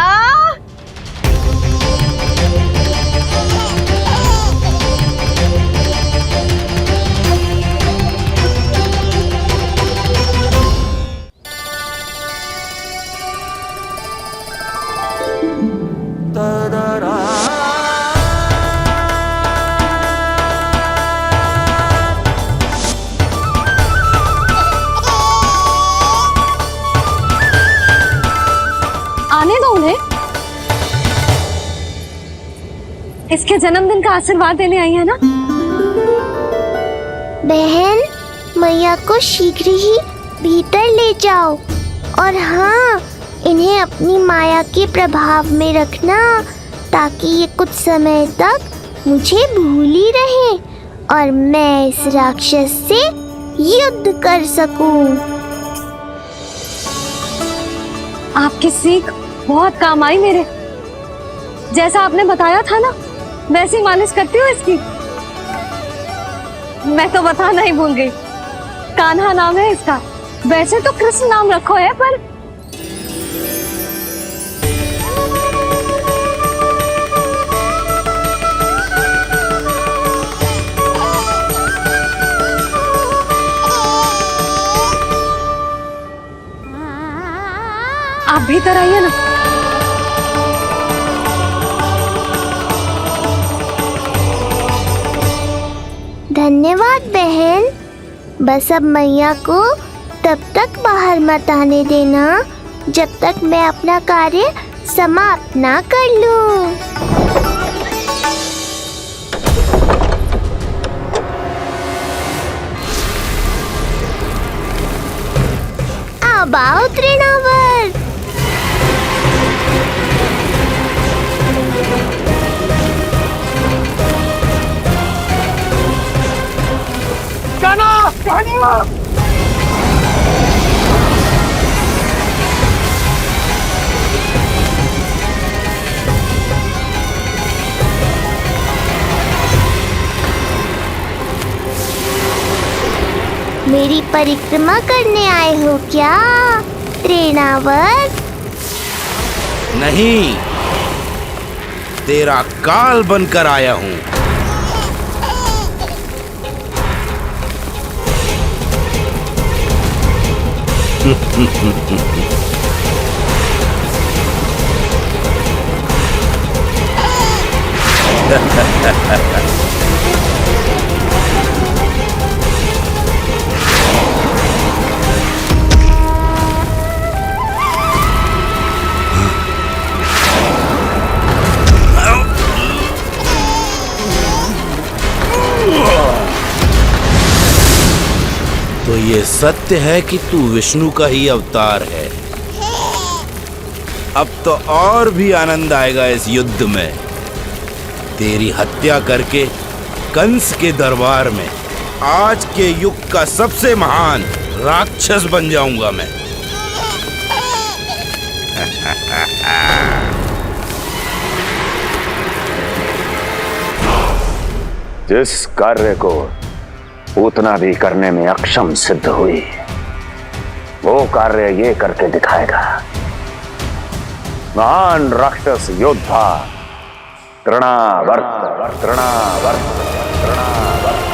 इसके जन्मदिन का आशीर्वाद देने आई है ना? बहन, मैया को शीघ्र ही भीतर ले जाओ और हाँ, इन्हें अपनी माया के प्रभाव में रखना ताकि ये कुछ समय तक मुझे भूल ही रहे और मैं इस राक्षस से युद्ध कर सकूं। आपकी सीख बहुत काम आई मेरे। जैसा आपने बताया था ना, वैसी मालिश करती हूँ इसकी। मैं तो बताना ही भूल गई, कान्हा नाम है इसका। वैसे तो कृष्ण नाम रखो है, पर आप भीतर आइए ना। धन्यवाद बहन। बस अब मैया को तब तक बाहर मत आने देना जब तक मैं अपना कार्य समाप्त ना कर लूं। अब आओ तृणावर। मेरी परिक्रमा करने आए हो क्या तृणावर? नहीं, तेरा काल बनकर आया हूँ। तो ये सत्य है कि तू विष्णु का ही अवतार है। अब तो और भी आनंद आएगा इस युद्ध में। तेरी हत्या करके कंस के दरबार में आज के युग का सबसे महान राक्षस बन जाऊंगा मैं। जिस कार्य को उतना भी करने में अक्षम सिद्ध हुई, वो कार्य ये करके दिखाएगा। महान राक्षस योद्धा तृणावर्त, तृणावर्त, तृणावर्त।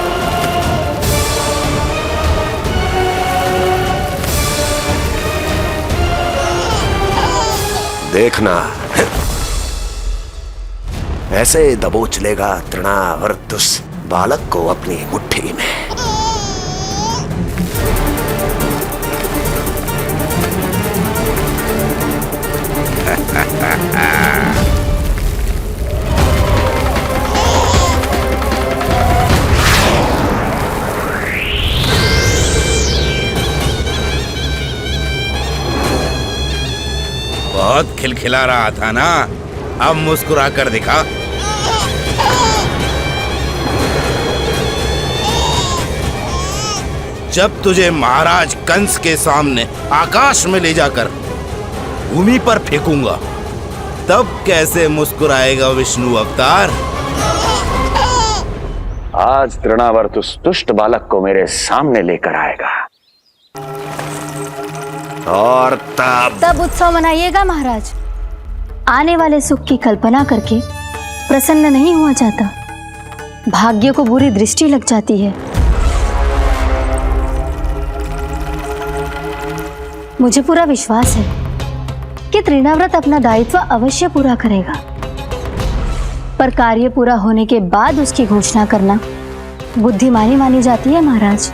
देखना, ऐसे दबोच लेगा तृणावर्त उस बालक को अपनी मुट्ठी में। बहुत खिलखिला रहा था ना, अब मुस्कुरा कर दिखा। जब तुझे महाराज कंस के सामने आकाश में ले जाकर भूमि पर फेंकूंगा, तब कैसे मुस्कुराएगा विष्णु अवतार? आज तृणावर्त उस दुष्ट बालक को मेरे सामने लेकर आएगा और तब उत्सव मनाइएगा महाराज। आने वाले सुख की कल्पना करके प्रसन्न नहीं हुआ जाता, भाग्य को बुरी दृष्टि लग जाती है। मुझे पूरा विश्वास है कि तृणाव्रत अपना दायित्व अवश्य पूरा करेगा, पर कार्य पूरा होने के बाद उसकी घोषणा करना बुद्धिमानी मानी जाती है महाराज।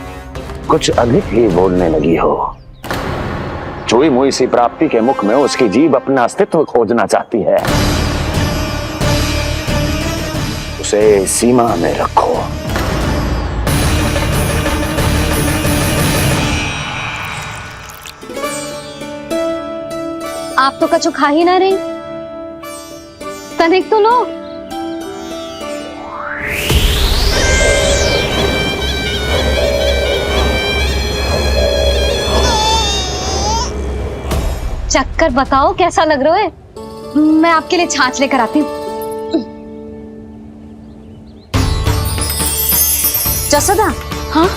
कुछ अधिक ही बोलने लगी हो। चुई मुई सी प्राप्ति के मुख में उसकी जीभ अपना अस्तित्व खोजना चाहती है। उसे सीमा में रखो। आप तो कछु खा ही ना रही, तनिक तो लो। चक्कर बताओ कैसा लग रहा है? मैं आपके लिए छाछ लेकर आती हूँ। जसोदा, हाँ,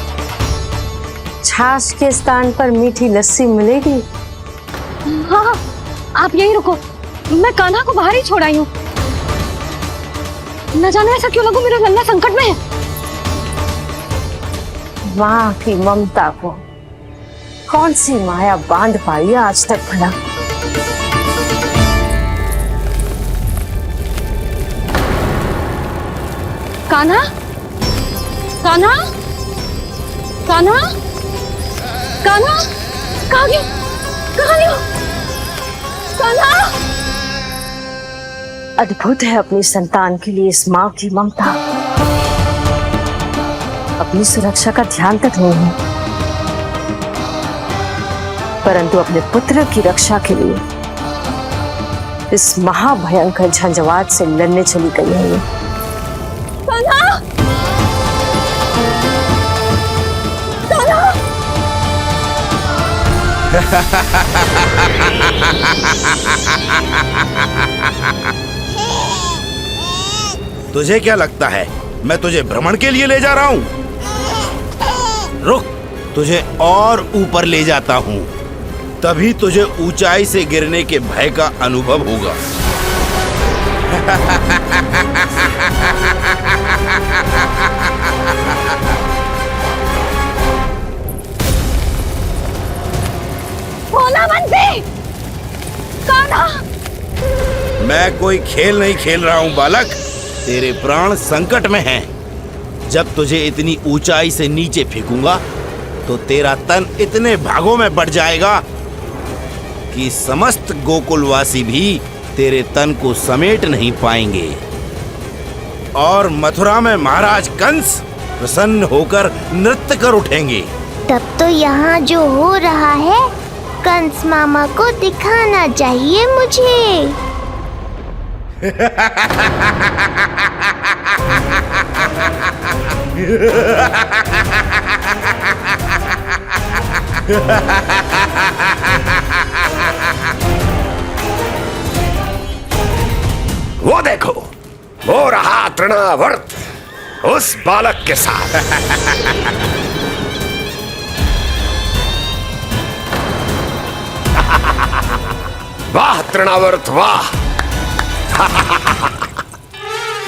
छाछ के स्थान पर मीठी लस्सी मिलेगी। हाँ हाँ, आप यही रुको, मैं कान्हा को बाहर ही छोड़ आई हूँ। न जाने ऐसा क्यों लगो मेरा लल्ला संकट में है। माँ की ममता को कौन सी माया बांध पाई है आज तक भला? कान्हा, कान्हा, कान्हा, कान्हा, कहाँ गया? कहाँ गया? कान्हा! अद्भुत है अपनी संतान के लिए इस माँ की ममता। अपनी सुरक्षा का ध्यान तक नहीं है, परंतु अपने पुत्र की रक्षा के लिए इस महाभयंकर झंझावात से लड़ने चली गई है ये। कान्हा! कान्हा! तुझे क्या लगता है मैं तुझे भ्रमण के लिए ले जा रहा हूँ? रुक, तुझे और ऊपर ले जाता हूँ, तभी तुझे ऊंचाई से गिरने के भय का अनुभव होगा। भोला बंसी! कान्हा! मैं कोई खेल नहीं खेल रहा हूँ बालक, तेरे प्राण संकट में हैं। जब तुझे इतनी ऊंचाई से नीचे फेंकूंगा तो तेरा तन इतने भागों में बढ़ जाएगा कि समस्त गोकुलवासी भी तेरे तन को समेट नहीं पाएंगे। और मथुरा में महाराज कंस प्रसन्न होकर नृत्य कर उठेंगे। तब तो यहाँ जो हो रहा है कंस मामा को दिखाना चाहिए मुझे। वो देखो, वो रहा तृणावर्त उस बालक के साथ। वाह तृणावर्त वाह!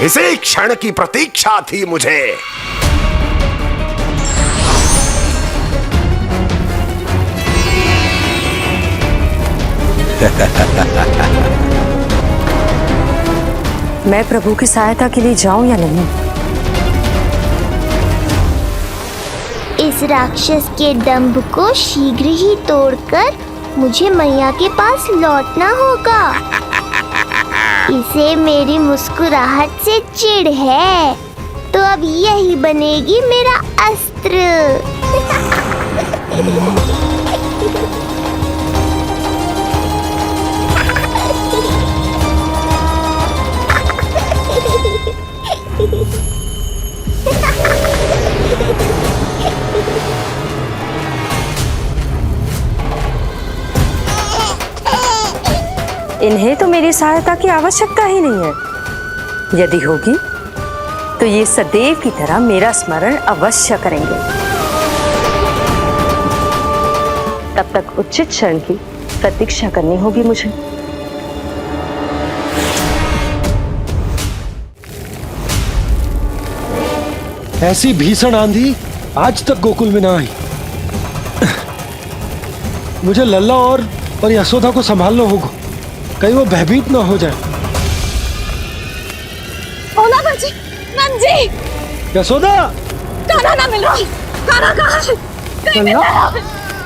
इसी क्षण की प्रतीक्षा थी मुझे। मैं प्रभु की सहायता के लिए जाऊं या नहीं? इस राक्षस के दंभ को शीघ्र ही तोड़कर मुझे मैया के पास लौटना होगा। इसे मेरी मुस्कुराहट से चिढ़ है, तो अब यही बनेगी मेरा अस्त्र। इन्हें तो मेरी सहायता की आवश्यकता ही नहीं है। यदि होगी तो ये सदैव की तरह मेरा स्मरण अवश्य करेंगे। तब तक उचित क्षण की प्रतीक्षा करनी होगी मुझे। ऐसी भीषण आंधी आज तक गोकुल में ना आई। मुझे लल्ला और यशोदा को संभालना होगा, कहीं वो भयभीत ना हो जाए। भोला बंसी, नंजी! यशोदा! कान्हा ना मिल रहा। कान्हा कहाँ है? नहीं मिल रहा।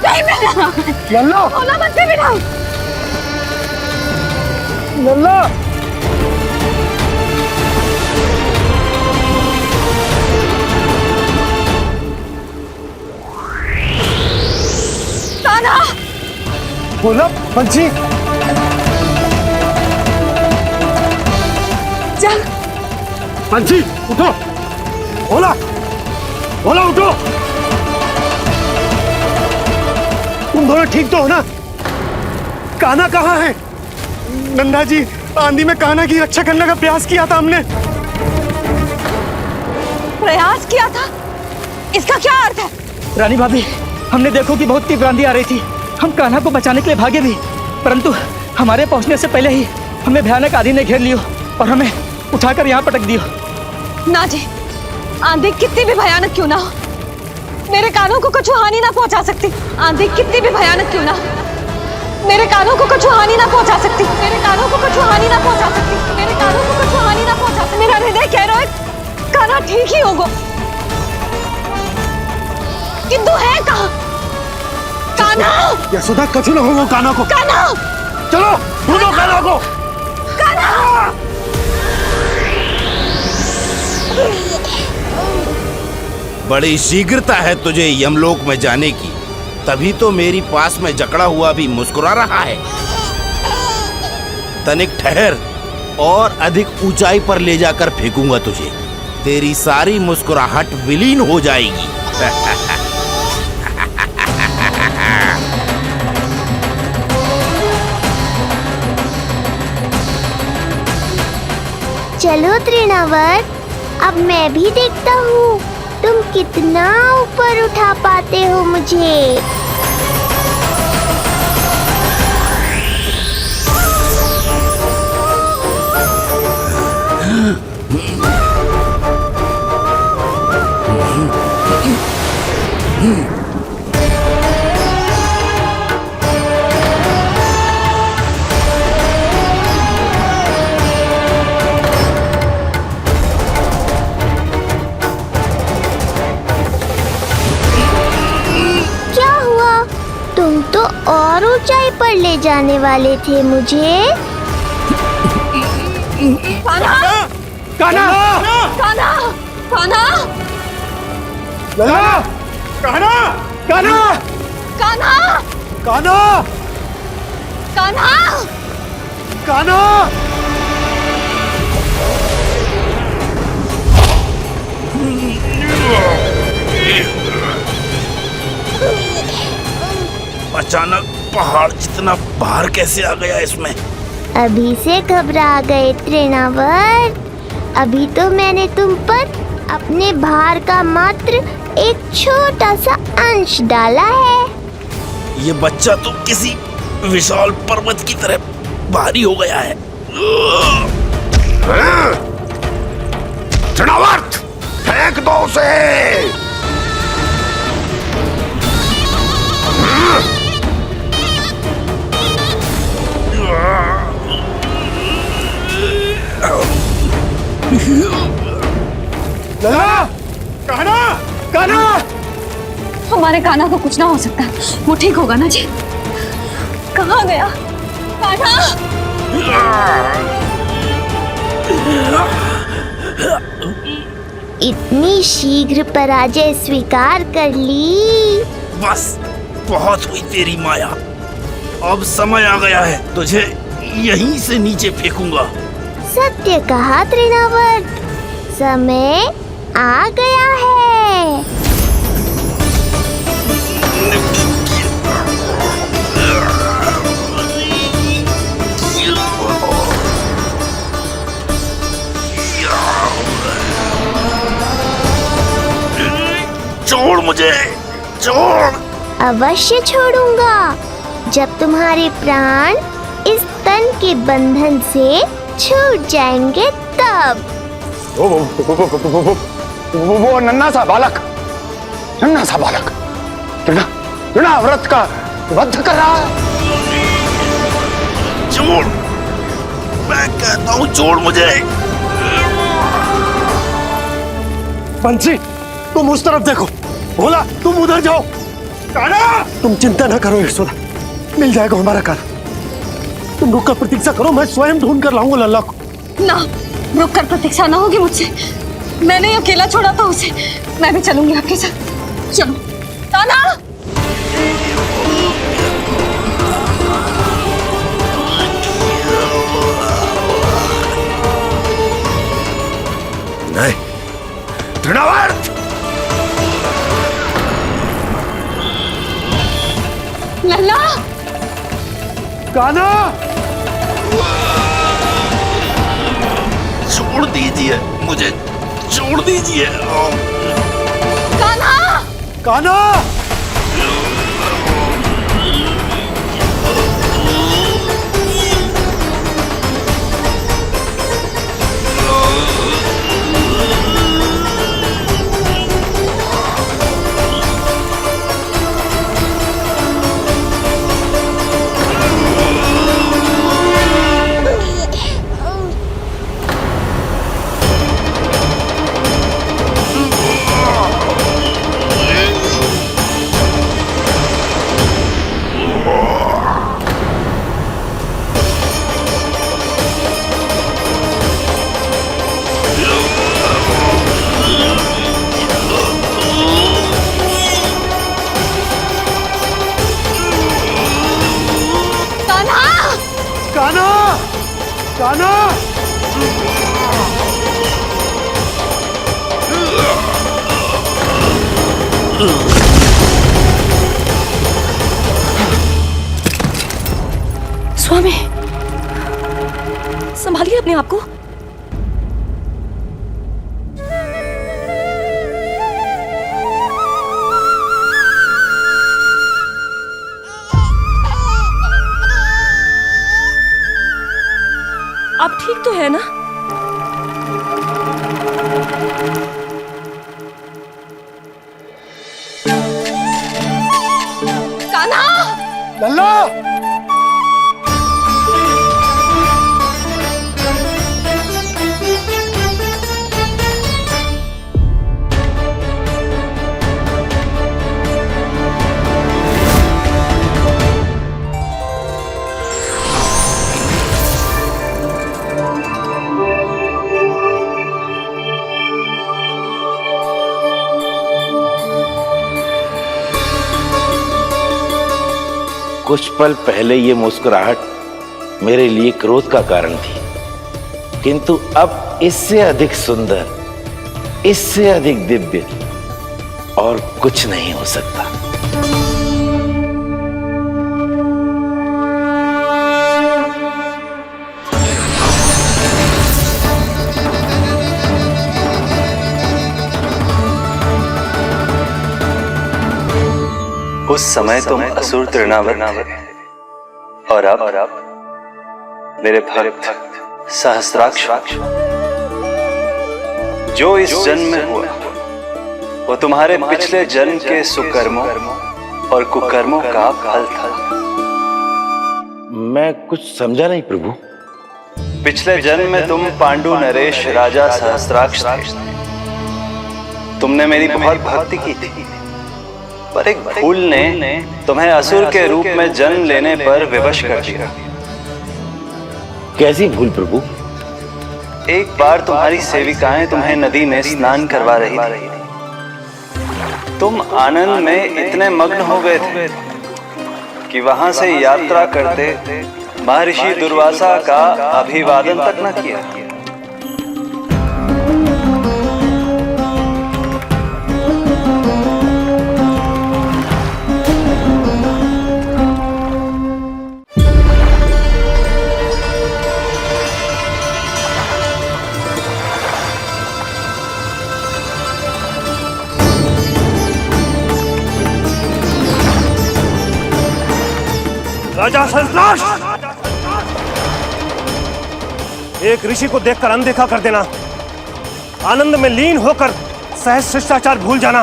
नहीं मिल रहा। लल्ला! भोला बंसी मिला। लल्ला! बोला बंसी। चल बंसी उठो, बोला बोला उठो। तुम दोनों ठीक तो हो ना? कान्हा कहाँ है? नंदा जी, आंधी में कान्हा की रक्षा करने का प्रयास किया था हमने। प्रयास किया था? इसका क्या अर्थ है? रानी भाभी, हमने देखो कि बहुत तीव्र आंधी आ रही थी। हम कान्हा को बचाने के लिए भागे भी, परंतु हमारे पहुंचने से पहले ही हमें भयानक आंधी ने घेर लियो और हमें उठाकर यहाँ पटक दियो। ना जी, आंधी कितनी भी भयानक क्यों ना हो, मेरे कानों को कुछ हानि ना पहुंचा सकती। आंधी कितनी भी भयानक क्यों ना हो, मेरे कानों को कुछ हानि ना पहुंचा सकती। मेरे कानों को कुछ हानि ना पहुंचा सकती। मेरे कानों को कुछ हानि ना पहुंचा सकती। मेरा हृदय कह रहा है कान्हा ठीक ही होगा, किंतु है कहाँ कान्हा? यशोदा, कछु ना होगा कान्हा को। कान्हा, चलो ढूंढो कान्हा को। कान्हा! बड़ी शीघ्रता है तुझे यमलोक में जाने की, तभी तो मेरी पास में जकड़ा हुआ भी मुस्कुरा रहा है। तनिक ठहर, और अधिक ऊंचाई पर ले जाकर फेंकूंगा तुझे। तेरी सारी मुस्कुराहट विलीन हो जाएगी। चलो तृणावर्त, अब मैं भी देखता हूँ तुम कितना ऊपर उठा पाते हो मुझे। तुम तो और ऊंचाई पर ले जाने वाले थे मुझे। कान्हा! कान्हा! कान्हा! कान्हा! कान्हा! कान्हा! कान्हा! कान्हा! कान्हा! कान्हा! कान्हा! अचानक पहाड़ जितना भार कैसे आ गया इसमें? अभी से घबरा गए तृणावर्त। अभी तो मैंने तुम पर अपने भार का मात्र एक छोटा सा अंश डाला है। ये बच्चा तो किसी विशाल पर्वत की तरह भारी हो गया है। तृणावर्त, फेंक दो उसे। कान्हा! कान्हा! हमारे कान्हा को कुछ ना हो सकता, वो ठीक होगा ना जी। कहाँ गया कान्हा? इतनी शीघ्र पराजय स्वीकार कर ली। बस बहुत हुई तेरी माया। अब समय आ गया है, तुझे यहीं से नीचे फेंकूंगा। सत्य कहा तृणावर्त, समय आ गया है। छोड़ मुझे, छोड़। अवश्य छोड़ूंगा, जब तुम्हारे प्राण इस तन के बंधन से छूट जाएंगे तब। वो नन्हा सा बालक, नन्हा सा बालक तृणावर्त का वध कर रहा है। छोड़, मैं कहता हूँ छोड़ मुझे। बंसी, तुम उस तरफ देखो। भोला, तुम उधर जाओ। कान्हा! तुम चिंता ना करो यशोदा, मिल जाएगा हमारा कान्हा। तुम रुक कर प्रतीक्षा करो, मैं स्वयं ढूंढ कर लाऊंगा लल्ला को। ना, रुक कर प्रतीक्षा ना होगी मुझसे। मैंने अकेला छोड़ा था उसे, मैं भी चलूंगी आपके साथ। चलो कान्हा! नहीं, तृणावर्त! लल्ला! कान्हा! छोड़ दीजिए मुझे, छोड़ दीजिए। कान्हा! कान्हा! कान्हा! कान्हा! स्वामी, संभालिए अपने आप को। आप ठीक तो है ना? कान्हा! लल्ला! कुछ पल पहले ये मुस्कुराहट मेरे लिए क्रोध का कारण थी, किंतु अब इससे अधिक सुंदर, इससे अधिक दिव्य और कुछ नहीं हो सकता। उस समय तुम असुर तृणावर्त थे और अब मेरे भक्त सहस्राक्ष। जो इस जन्म में हुआ वो तुम्हारे पिछले जन्म के सुकर्मों और कुकर्मों का फल था। मैं कुछ समझा नहीं प्रभु। पिछले जन्म में तुम पांडु नरेश राजा सहस्राक्ष थे। तुमने मेरी बहुत भक्ति की थी, पर एक भूल ने तुम्हें असुर के रूप में जन्म लेने पर विवश कर दिया। कैसी भूल प्रभु? एक बार तुम्हारी सेविकाएं तुम्हें नदी में स्नान करवा रही थी। तुम आनंद में इतने मग्न हो गए थे कि वहां से यात्रा करते महर्षि दुर्वासा का अभिवादन तक न किया। राजा सहस्त्राक्ष! एक ऋषि को देखकर अनदेखा कर देना, आनंद में लीन होकर सहज शिष्टाचार भूल जाना,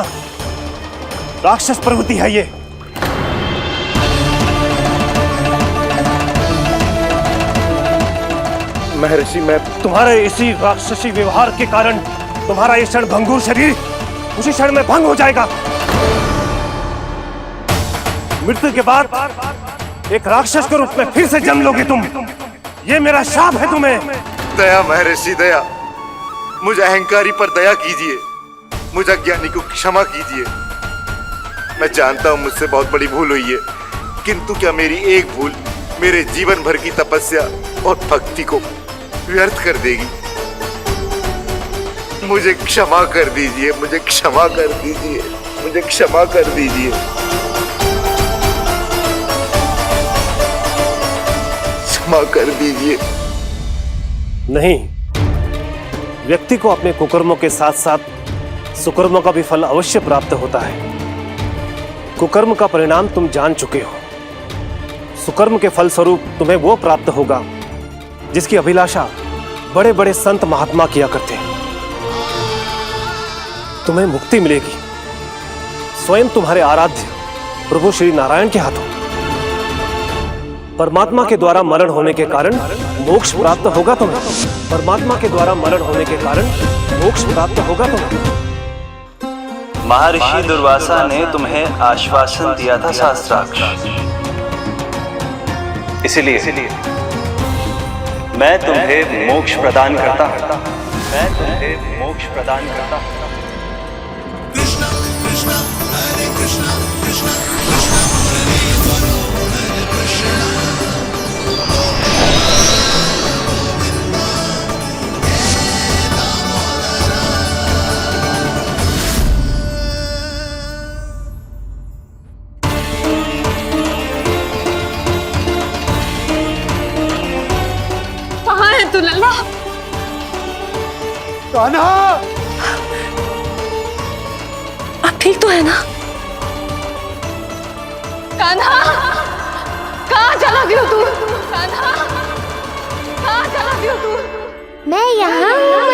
राक्षस प्रवृत्ति है ये। महर्षि, मैं तुम्हारे इसी राक्षसी व्यवहार के कारण तुम्हारा ये क्षण भंगुर शरीर उसी क्षण में भंग हो जाएगा। मृत्यु के बाद एक राक्षस के रूप में फिर से जन्म लोगे तुम। ये मेरा शाप है तुम्हें। दया महर्षि दया, मुझ अहंकारी पर दया कीजिए, मुझ अज्ञानी को क्षमा कीजिए। मैं जानता हूँ मुझसे बहुत बड़ी भूल हुई है, किंतु क्या मेरी एक भूल मेरे जीवन भर की तपस्या और भक्ति को व्यर्थ कर देगी? मुझे क्षमा कर दीजिए, मुझे क्षमा कर दीजिए, मुझे क्षमा कर दीजिए। क्षमा कर दीजिए। नहीं, व्यक्ति को अपने कुकर्मों के साथ साथ सुकर्मों का भी फल अवश्य प्राप्त होता है। कुकर्म का परिणाम तुम जान चुके हो। सुकर्म के फल स्वरूप तुम्हें वो प्राप्त होगा जिसकी अभिलाषा बड़े बड़े संत महात्मा किया करते हैं। तुम्हें मुक्ति मिलेगी स्वयं तुम्हारे आराध्य प्रभु श्री नारायण के हाथों। परमात्मा के द्वारा मरण होने के कारण मोक्ष प्राप्त होगा तुम्हें। परमात्मा के द्वारा मरण होने के कारण मोक्ष प्राप्त होगा तुम्हें। महर्षि दुर्वासा ने तुम्हें आश्वासन दिया था शास्त्राक्ष, इसलिए मैं तुम्हें मोक्ष प्रदान करता हूं। मैं तुम्हें मोक्ष प्रदान करता हूं। कहाँ है तू लल्ला? कान्हा! अब ठीक तो है ना? कान्हा! कहाँ चला गया तू? कान्हा! कहाँ चला गया तू? मैं यहाँ हूँ।